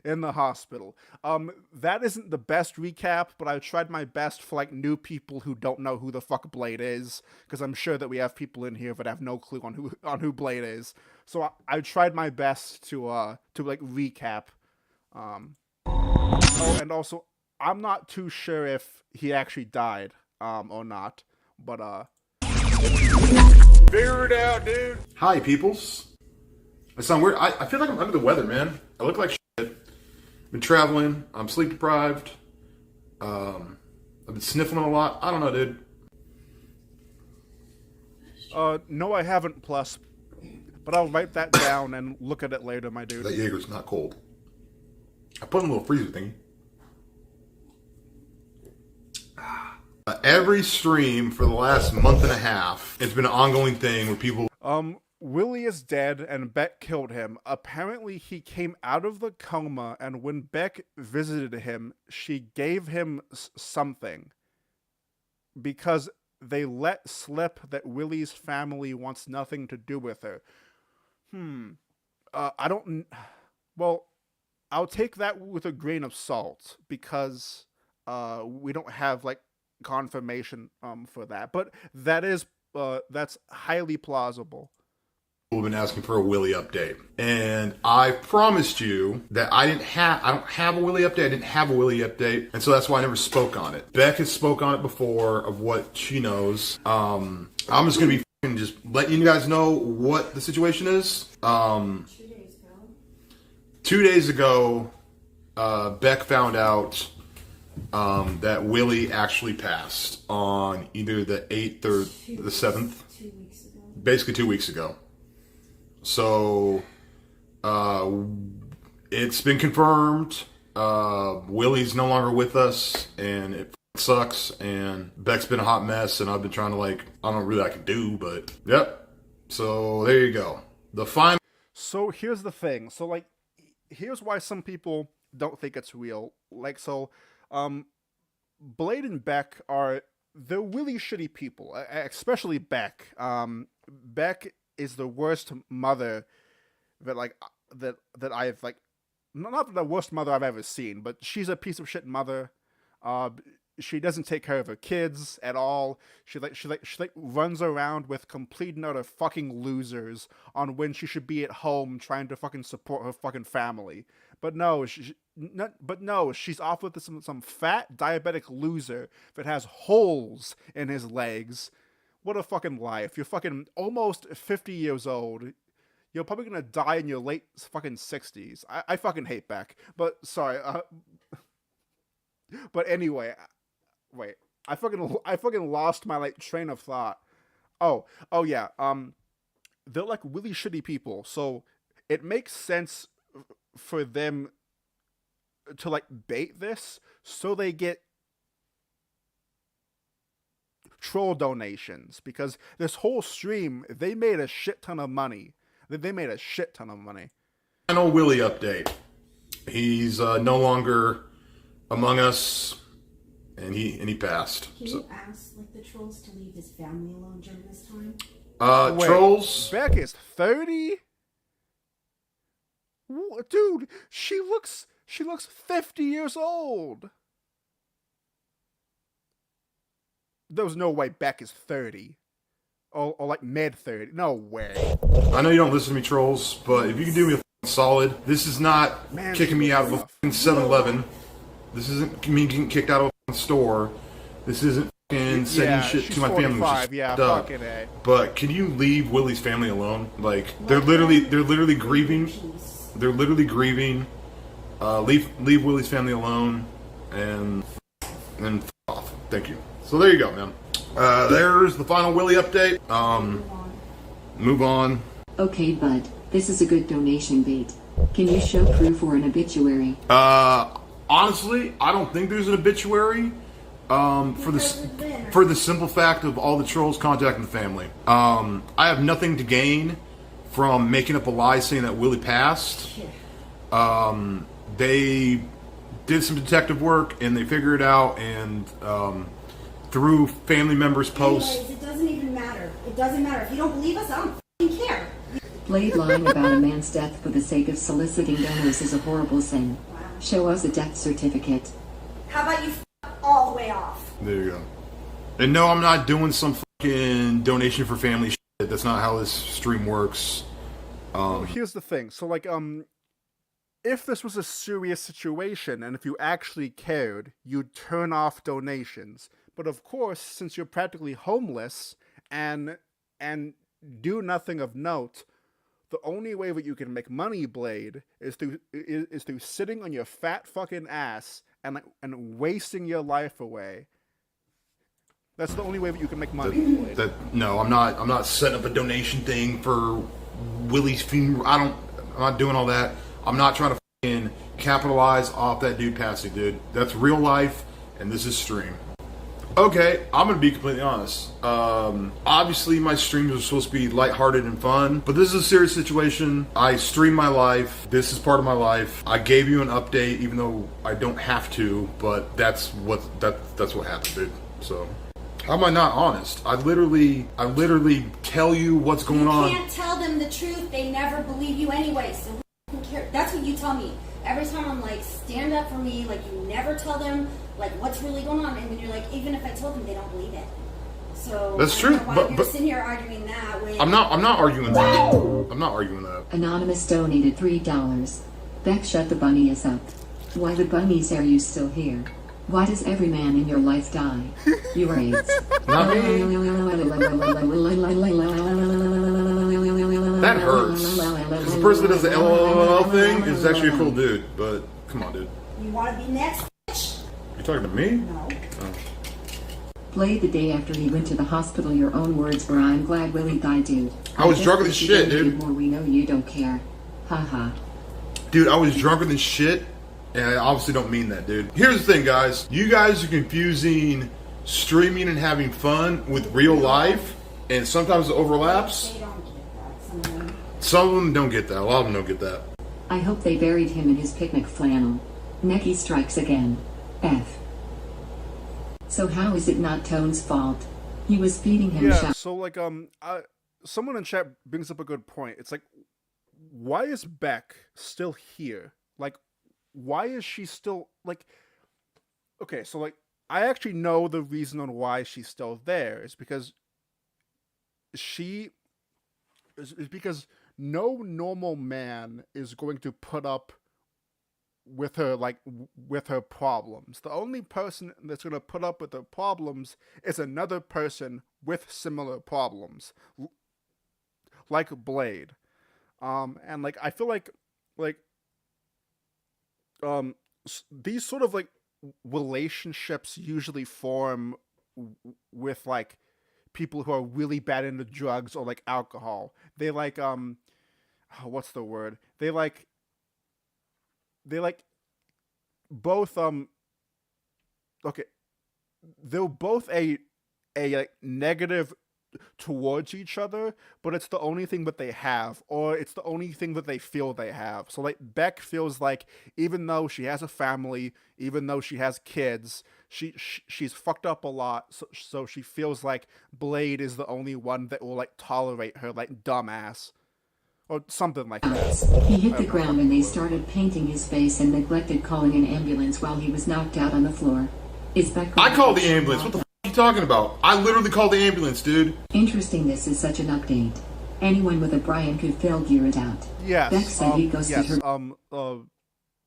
in the hospital. That isn't the best recap, but I tried my best for new people who don't know who the fuck Blade is, because I'm sure that we have people in here that have no clue on who Blade is. So I tried my best to recap. Oh, and also, I'm not too sure if he actually died or not, but figure it out, dude. Hi, peoples. I sound weird. I feel like I'm under the weather, man. I look like shit. Been traveling. I'm sleep deprived. I've been sniffling a lot. I don't know, dude. No, I haven't, plus. But I'll write that down and look at it later, my dude. That Jaeger's not cold. I put in a little freezer thingy. Every stream for the last month and a half, it's been an ongoing thing where people... Willie is dead and Beck killed him. Apparently he came out of the coma, and when Beck visited him, she gave him something. Because they let slip that Willie's family wants nothing to do with her. I don't... Well, I'll take that with a grain of salt, because we don't have, confirmation for that. But that is... that's highly plausible. Have been asking for a Willie update, and I promised you that I don't have a Willie update. I didn't have a Willie update, and so that's why I never spoke on it. Beck has spoke on it before of what she knows. I'm just gonna be just letting you guys know what the situation is. 2 days ago, Beck found out that Willie actually passed on either the 8th or the 7th. 2 weeks ago. Basically 2 weeks ago. So, it's been confirmed. Willie's no longer with us, and it sucks. And Beck's been a hot mess, and I've been trying to I don't know really I can do, but yep. So there you go. The final. So here's the thing. So here's why some people don't think it's real. Blade and Beck they're really shitty people, especially Beck. Beck is the worst mother that that I've not the worst mother I've ever seen, but she's a piece of shit mother. She doesn't take care of her kids at all. She runs around with complete and utter fucking losers on when she should be at home trying to fucking support her fucking family. But no, she's off with some fat diabetic loser that has holes in his legs. What a fucking life. You're fucking almost 50 years old. You're probably gonna die in your late fucking 60s. I fucking hate Beck. But sorry, But anyway, wait. I fucking lost my like train of thought. Oh yeah. They're like really shitty people, so it makes sense for them to like bait this so they get troll donations, because this whole stream they made a shit ton of money. They made a shit ton of money. Final Willie update. He's no longer among us, and he passed. Can you ask like the trolls to leave his family alone during this time? Wait, Trolls. Beck is 30? Dude, she looks 50 years old. There's no way Beck is 30. Or like mid 30. No way. I know you don't listen to me, trolls, but if you can do me a solid, this is not Man, kicking me out of a rough. 7-Eleven. This isn't me getting kicked out of a store. This isn't sending shit she's to my family. 45, yeah, Duh. fucking A. But can you leave Willie's family alone? Like they're literally grieving. They're literally grieving. Leave Willie's family alone, and f off. Thank you. So there you go, man. There's the final Willie update. Move on. Okay, bud. This is a good donation bait. Can you show proof or an obituary? Honestly, I don't think there's an obituary. For the simple fact of all the trolls contacting the family. I have nothing to gain from making up a lie saying that Willie passed. They did some detective work and they figured it out, and through family members' posts. Anyways, it doesn't even matter. It doesn't matter. If you don't believe us, I don't f***ing care. Blade lying about a man's death for the sake of soliciting donors is a horrible sin. Show us a death certificate. How about you f*** all the way off? There you go. And no, I'm not doing some fucking donation for family shit. That's not how this stream works. Here's the thing. So like if this was a serious situation and if you actually cared, you'd turn off donations. But of course, since you're practically homeless and do nothing of note, the only way that you can make money, Blade, is through sitting on your fat fucking ass and wasting your life away. That's the only way that you can make money, Blade. No, I'm not setting up a donation thing for Willie's funeral. I'm not doing all that. I'm not trying to fucking capitalize off that dude passing, dude. That's real life, and this is stream. Okay, I'm gonna be completely honest. Obviously, my streams are supposed to be lighthearted and fun, but this is a serious situation. I stream my life. This is part of my life. I gave you an update, even though I don't have to, but that's what happened, dude. So, how am I not honest? I literally tell you what's going on. You can't tell them the truth. They never believe you anyway. So who cares? That's what you tell me. Every time I'm like, stand up for me. Like, you never tell them like what's really going on, and then you're like, even if I told them, they don't believe it. So that's true. Why you're sitting here arguing that with... I'm not arguing that. I'm not arguing that. Anonymous donated $3. Beck, shut the bunnies up. Why the bunnies are you still here? Why does every man in your life die? You are AIDS. Not me. That hurts. Because the person that does the LOL thing is actually a cool dude, but come on, dude. You want to be next? You talking to me? No. Oh. Blade, the day after he went to the hospital, your own words were, I'm glad Willie died, dude. I was drunker than shit, dude. More, we know you don't care. Haha. Dude, I was drunker than shit, and I obviously don't mean that, dude. Here's the thing, guys. You guys are confusing streaming and having fun with real life, and sometimes it overlaps. They don't get that. Some of them. Some of them don't get that. A lot of them don't get that. I hope they buried him in his picnic flannel. Necky strikes again. F. So how is it not Tone's fault? He was feeding him Yeah, so like someone in chat brings up a good point. It's like, why is Beck still here? Like, why is she still like? Okay, so like, I actually know the reason on why she's still there. It's because no normal man is going to put up with her with her problems. The only person that's going to put up with her problems is another person with similar problems, like Blade. And like I feel like these sort of like relationships usually form with like people who are really bad into drugs or like alcohol. They like what's the word? They like both okay, they're both a like negative towards each other, but it's the only thing that they have, or it's the only thing that they feel they have. So like Beck feels like even though she has a family, even though she has kids, she's fucked up a lot, so she feels like Blade is the only one that will like tolerate her like dumbass or something like that. He hit the ground and they started painting his face and neglected calling an ambulance while he was knocked out on the floor. Is Beck? I called the ambulance. What the f*** are you talking about? I literally called the ambulance, dude. Interesting, this is such an update. Anyone with a Brian could figure it out. Yes. Beck said he ghosted her.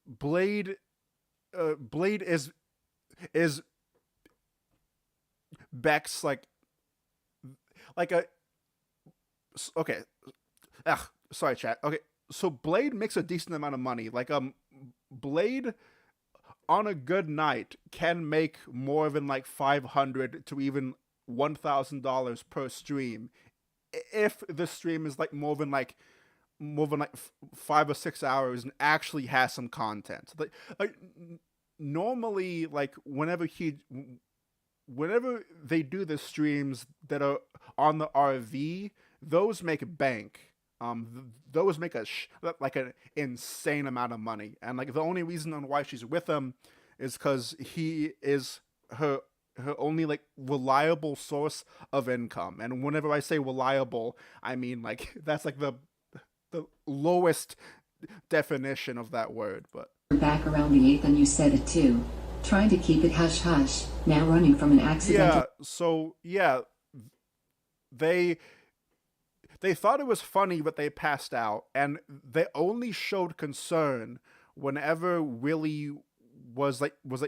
Blade is Beck's like a okay. Sorry, chat. Okay, so Blade makes a decent amount of money. Like Blade on a good night can make more than like $500 to even $1,000 per stream if the stream is like more than 5 or 6 hours and actually has some content. Like normally, like whenever they do the streams that are on the RV, those make bank. Those make like an insane amount of money, and like the only reason on why she's with him is because he is her only like reliable source of income. And whenever I say reliable, I mean like that's like the lowest definition of that word. But back around the 8th and you said it too. Trying to keep it hush hush. Now running from an accident. Yeah. So yeah, they thought it was funny, but they passed out, and they only showed concern whenever Willie was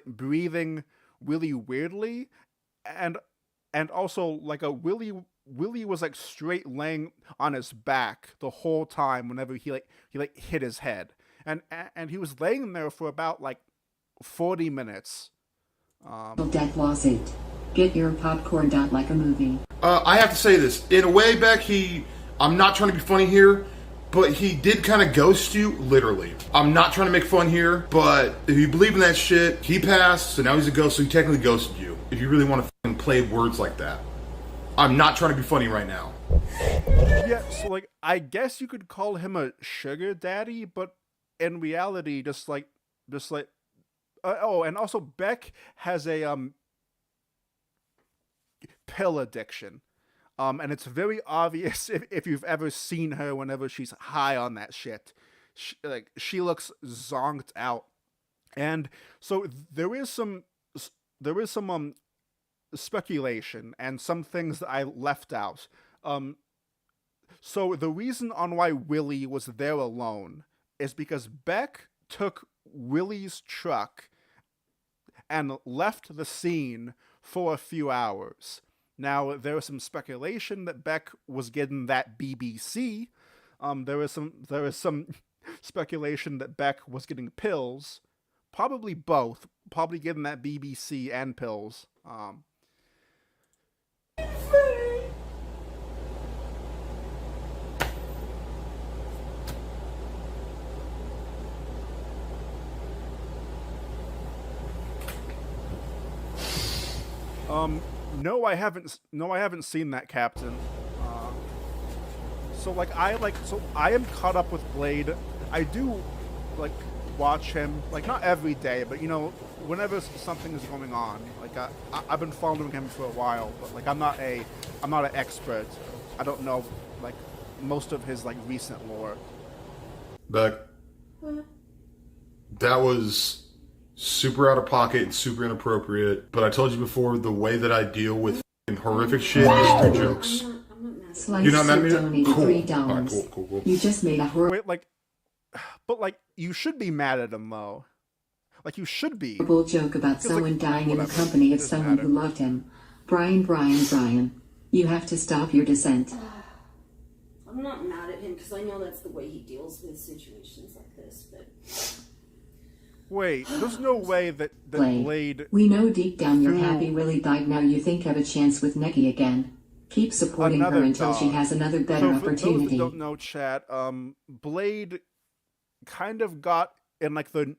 breathing really weirdly, and also like Willie was like straight laying on his back the whole time whenever he hit his head, and he was laying there for about like 40 minutes. Death lawsuit. Get your popcorn out like a movie. I have to say this. In a way, Beck, I'm not trying to be funny here, but he did kind of ghost you, literally. I'm not trying to make fun here, but if you believe in that shit, he passed, so now he's a ghost, so he technically ghosted you. If you really want to fucking play words like that. I'm not trying to be funny right now. Yeah, so like, I guess you could call him a sugar daddy, but in reality, just like, oh, and also Beck has a, pill addiction. And it's very obvious if you've ever seen her whenever she's high on that shit. She looks zonked out. And so there is some speculation and some things that I left out. So the reason on why Willie was there alone is because Beck took Willie's truck and left the scene for a few hours. Now, there was some speculation that Beck was getting that BBC. There was some speculation that Beck was getting pills. Probably both. Probably getting that BBC and pills. No, I haven't seen that, Captain. So I am caught up with Blade. I do like watch him, like not every day, but you know, whenever something is going on. Like I've been following him for a while, but like I'm not an expert. I don't know like most of his like recent lore. Beck, that was super out of pocket and super inappropriate, but I told you before, the way that I deal with horrific shit is through jokes. You're not mad at me? Cool. Alright, cool. You just made a horrible you should be mad at him though. Like you should be. Joke about someone dying in the company of someone who loved him. Brian. You have to stop your descent. I'm not mad at him because I know that's the way he deals with situations like this, but Wait, there's no way that Blade. We know deep down you're threw happy Willie died. Now you think have a chance with Neki again. Keep supporting her another until she dog. has another better So for those that opportunity. don't know, chat, Blade kind of got in like the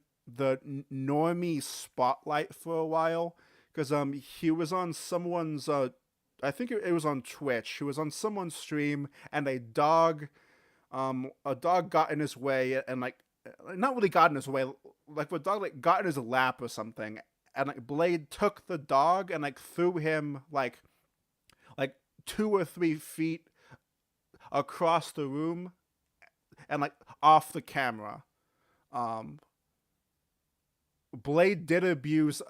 normie spotlight for a while because he was on someone's I think it was on Twitch. He was on someone's stream and a dog got in his way and like not really got in his way, like the dog like got in his lap or something, and like Blade took the dog and like threw him like 2 or 3 feet across the room and like off the camera. Blade did abuse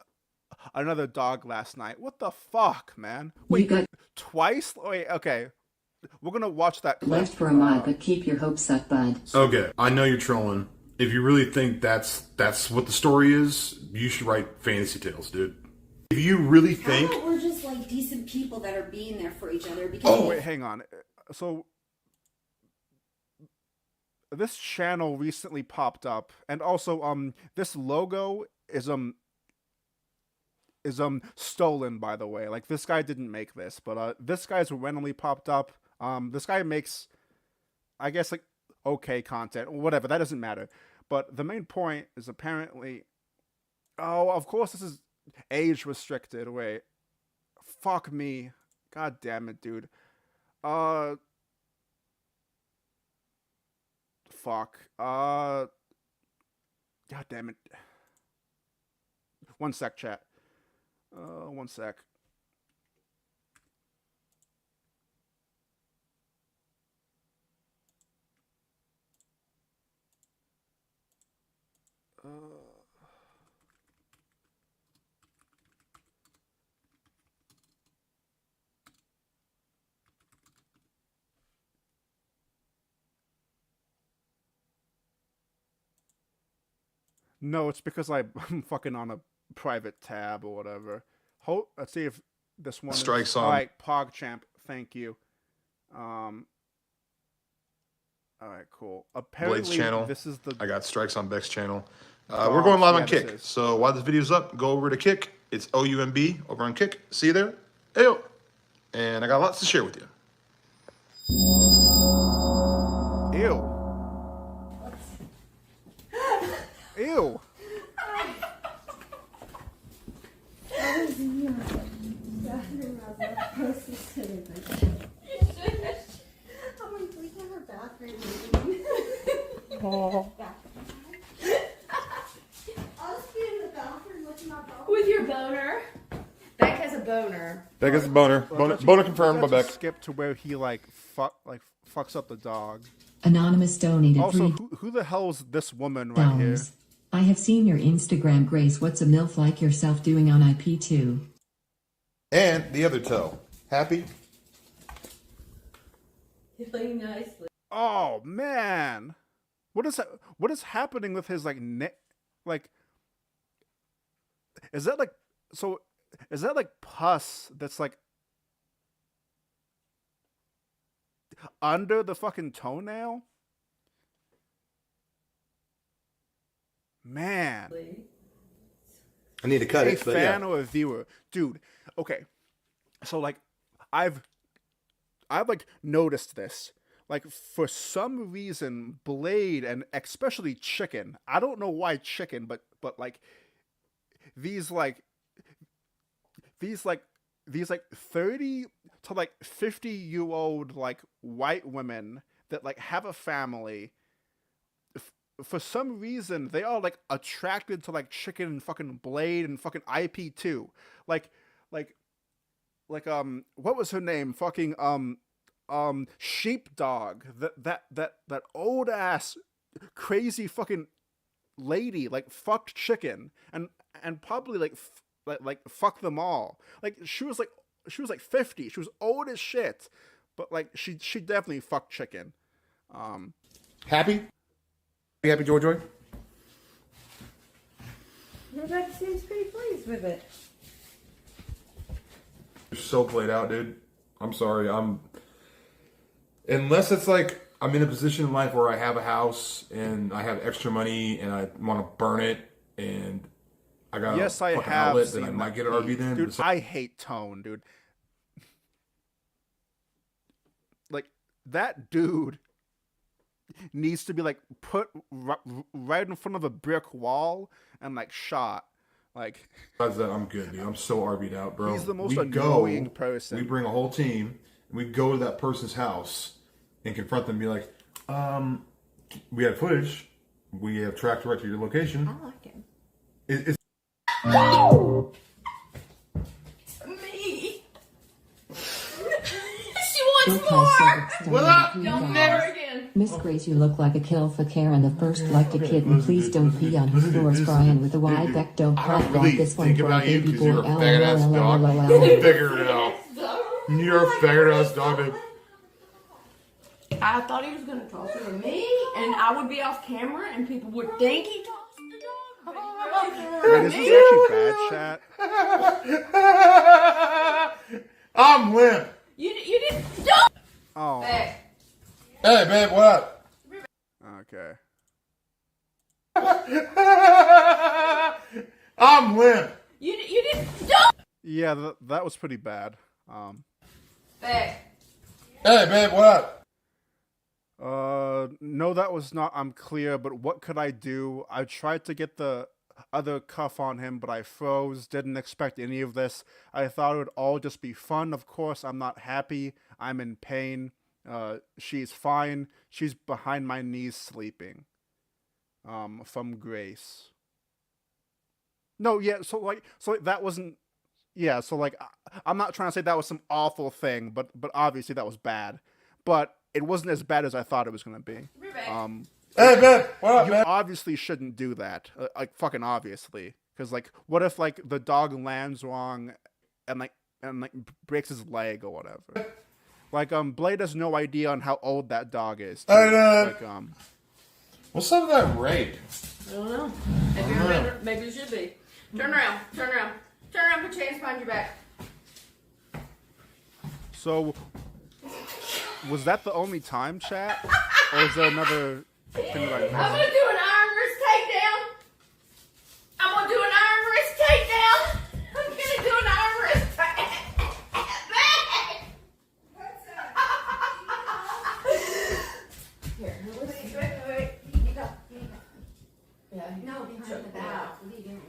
another dog last night. What the fuck, man? Wait, twice? Wait, okay. We're gonna watch that clip. Left for a mod, but keep your hopes up, bud. Okay, I know you're trolling. If you really think that's what the story is, you should write fantasy tales, dude. If you really think... How about we're just like decent people that are being there for each other because... Oh, wait, hang on. So, this channel recently popped up, and also, this logo is stolen, by the way. Like, this guy didn't make this, but, this guy's randomly popped up. This guy makes, I guess, like, okay content, or whatever, that doesn't matter. But the main point is apparently, oh, of course this is age restricted. Wait, fuck me. God damn it, dude. Fuck. God damn it. One sec, chat. One sec. No, it's because I'm fucking on a private tab or whatever. Let's see if this one Strike song. All right, PogChamp, thank you. All right, cool. Apparently, Blade's channel. this is the... I got strikes on Beck's channel. We're going live on this Kick. is. So while this video's up, go over to Kick. It's OUMB over on Kick. See you there. Ayo. And I got lots to share with you. Ew. Ew. I was in your bathroom. I was like, closest to the I'm like, we have a bathroom. Oh. I'll just be in the bathroom with my phone. With your boner. Beck has a boner. Beck is a boner. Boner confirmed by Let's Beck. skip to where he fucks up the dog. Anonymous donated Also, $3. who the hell is this woman right here? I have seen your Instagram, Grace. What's a MILF like yourself doing on IP2? And the other toe. Happy? Feeling nicely. Oh man, what is happening with his like neck? Like, is that like so? Is that like pus that's like under the fucking toenail? Man, I need to cut a it, but fan yeah. or a viewer, dude. Okay, so like I've like noticed this. Like for some reason, Blade and especially Chicken. I don't know why Chicken, but like these 30 to like 50-year-old like white women that like have a family. For some reason, they are like attracted to like Chicken and fucking Blade and fucking IP2. Like what was her name? Fucking Sheepdog. That old ass crazy fucking lady like fucked Chicken and probably like fuck them all. Like she was like 50. She was old as shit, but like she definitely fucked Chicken. Happy? You happy, Joy? Rebecca seems pretty pleased with it. You're so played out, dude. I'm sorry. Unless it's like I'm in a position in life where I have a house and I have extra money and I want to burn it and I got Yes, a I fucking have outlet, seen then I might that get an RV feed. then. Dude, I hate Tone, dude. Like, that dude needs to be, like, put right in front of a brick wall and, like, shot. Like, Besides that, I'm good, dude. I'm so RV'd out, bro. He's the most We annoying person. We bring a whole team, and we go to that person's house and confront them and be like, we have footage. We have tracked right to your location. I like him. It's Me. She Bill wants more. Cosgrove What up? Don't never again. Miss Grace, you look like a kill for Karen the first like a kitten. Please don't pee on his floors, Brian with a wide back. Don't I crack don't really like this one think for a about you baby because boy. you're a faggot ass dog. You figure it out. You're a faggot ass dog, dude. I thought he was going to toss it to me, and I would be off camera, and people would think he tossed the dog. Wait, is this actually bad, chat? I'm limp. You didn't. Don't. Oh, Hey. Hey, babe, what up? okay. I'm limp. You didn't. Don't. Yeah, that was pretty bad. Hey. Hey, babe, what up? No, that was not. I'm clear, but what could I do? I tried to get the other cuff on him, but I froze. Didn't expect any of this. I thought it would all just be fun. Of course, I'm not happy. I'm in pain. She's fine. She's behind my knees sleeping. From Grace. No, yeah, so that wasn't. Yeah, so like I'm not trying to say that was some awful thing, but obviously that was bad. But it wasn't as bad as I thought it was gonna be. Hey, babe, what up, You man? obviously shouldn't do that. Like fucking obviously, because like, what if like the dog lands wrong, and breaks his leg or whatever? Like Blade has no idea on how old that dog is. Too. Like What's up with that rape? I don't know. Maybe it should be. Turn around. Turn around. Turn around. Put your hands behind your back. So, was that the only time, chat, or is there another thing that I I'm gonna do an iron wrist takedown. I'm gonna do an iron wrist takedown. I'm gonna do an iron wrist takedown. Here, wait. You go. Yeah. No, behind the back. What are you doing?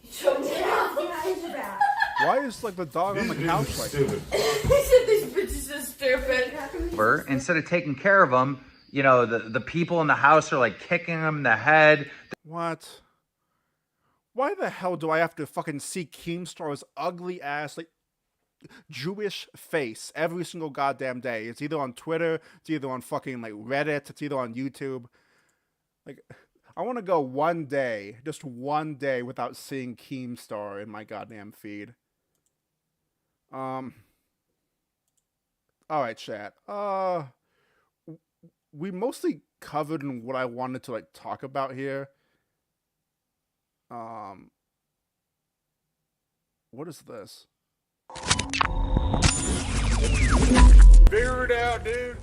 You choked it out. Behind your back. Why is like the dog on the couch like Stupid. He said these bitches are stupid. Instead of taking care of them, you know, the people in the house are like kicking them in the head. What? Why the hell do I have to fucking see Keemstar's ugly ass, like, Jewish face every single goddamn day? It's either on Twitter, it's either on fucking, like, Reddit, it's either on YouTube. Like, I want to go one day, just one day, without seeing Keemstar in my goddamn feed. Alright, chat. We mostly covered in what I wanted to, like, talk about here. What is this? Figure it out, dude.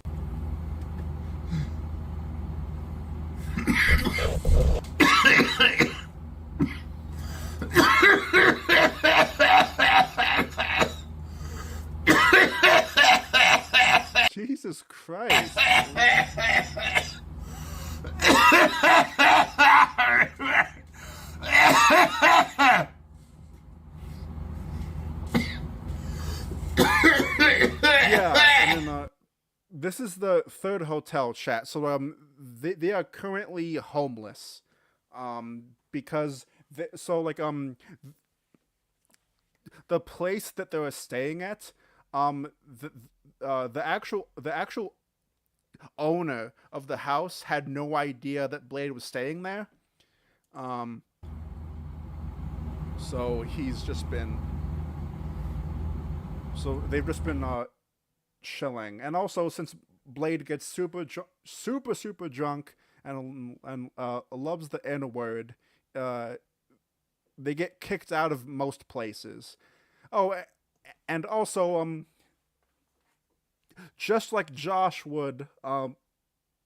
Jesus Christ. Yeah, and then this is the third hotel, chat. So they are currently homeless. Because the place that they were staying at, the actual owner of the house had no idea that Blade was staying there. So he's just been. So they've just been chilling, and also since Blade gets super drunk and loves the N word, they get kicked out of most places. Oh, and also just like Josh would,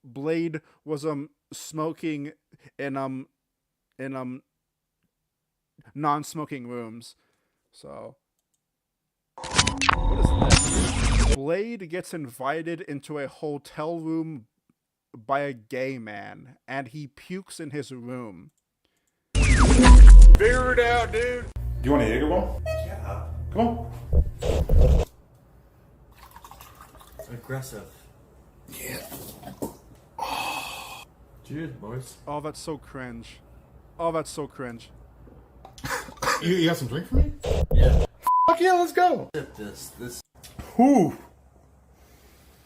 Blade was smoking in non-smoking rooms. So, what is this? Blade gets invited into a hotel room by a gay man, and he pukes in his room. Figure it out, dude. Do you want a Jaeger bomb? Yeah. Come on. Aggressive. Yeah. Cheers, boys. Oh, that's so cringe. Oh, that's so cringe. You got some drink for me? Yeah. Fuck yeah, let's go. This. Whew.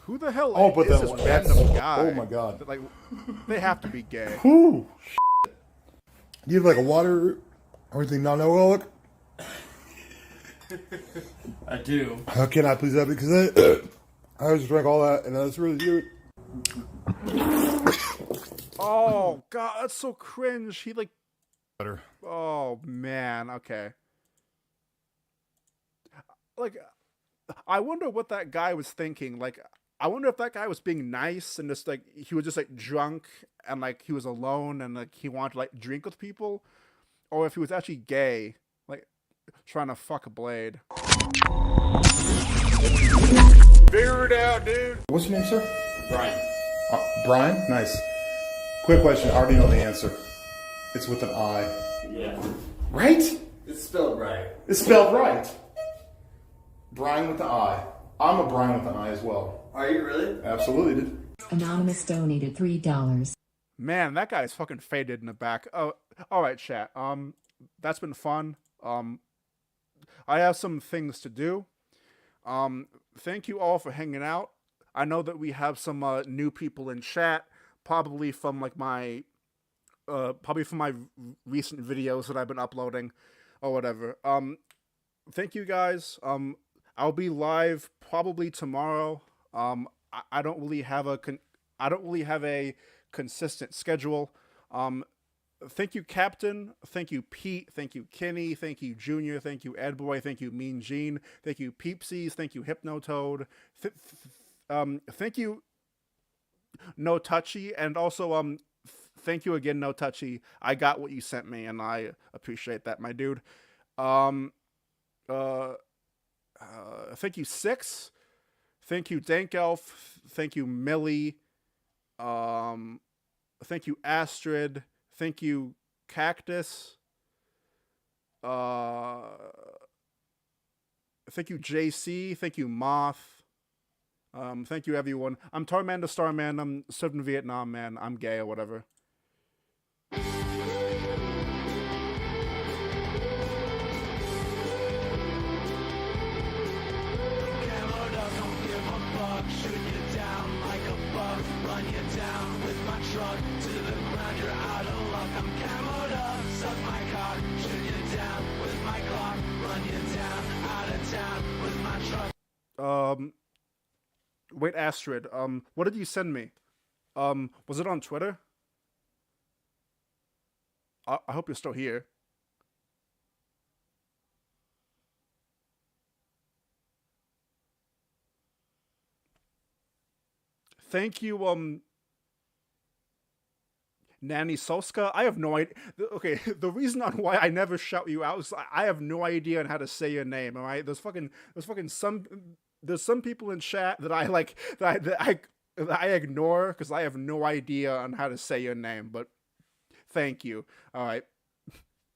Who the hell Oh, but is that this one- random that's- guy? oh my God. Like, they have to be gay. Whew. Do you have like a water or anything non-alcoholic? I do. How can I please have it? Because I just drank all that and that's really good. Oh god, that's so cringe. He like, Better. oh man, okay. Like, I wonder what that guy was thinking. Like, I wonder if that guy was being nice and just like he was just like drunk and like he was alone and like he wanted to like drink with people, or if he was actually gay, like trying to fuck a Blade. Figure it out, dude. What's your name, sir? Brian. Brian? Nice. Quick question. I already know the answer. It's with an I. Yeah. Right? It's spelled right. It's spelled right. Brian with the I. I'm a Brian with an I as well. Are you really? Absolutely, dude. Anonymous donated $3. Man, that guy's fucking faded in the back. Oh, all right, chat. That's been fun. I have some things to do. Thank you all for hanging out. I know that we have some new people in chat, probably from like my, recent videos that I've been uploading, or whatever. Thank you guys. I'll be live probably tomorrow. I don't really have a consistent schedule. Thank you, Captain. Thank you, Pete. Thank you, Kenny. Thank you, Junior. Thank you, Edboy. Thank you, Mean Gene. Thank you, Peepsies. Thank you, Hypnotoad. Thank you, No Touchy, and also thank you again, No Touchy. I got what you sent me, and I appreciate that, my dude. Thank you, Six. Thank you, Dank Elf. Thank you, Millie. Thank you, Astrid. Thank you, Cactus. Thank you, JC. Thank you, Moth. Thank you, everyone. I'm Tarman Starman. I'm Southern Vietnam man. I'm gay or whatever. Camoed up, don't give a fuck. Shoot you down like a buck. Run you down with my truck to the ground. You're out of luck. I'm camoed up, suck my cock. Shoot you down with my Glock. Run you down out of town with my truck. Wait, Astrid. What did you send me? Was it on Twitter? I hope you're still here. Thank you, Nanny Soska. I have no idea. Okay, the reason on why I never shout you out is I have no idea on how to say your name. All right, there's some people in chat that I like that I ignore because I have no idea on how to say your name. But thank you. All right.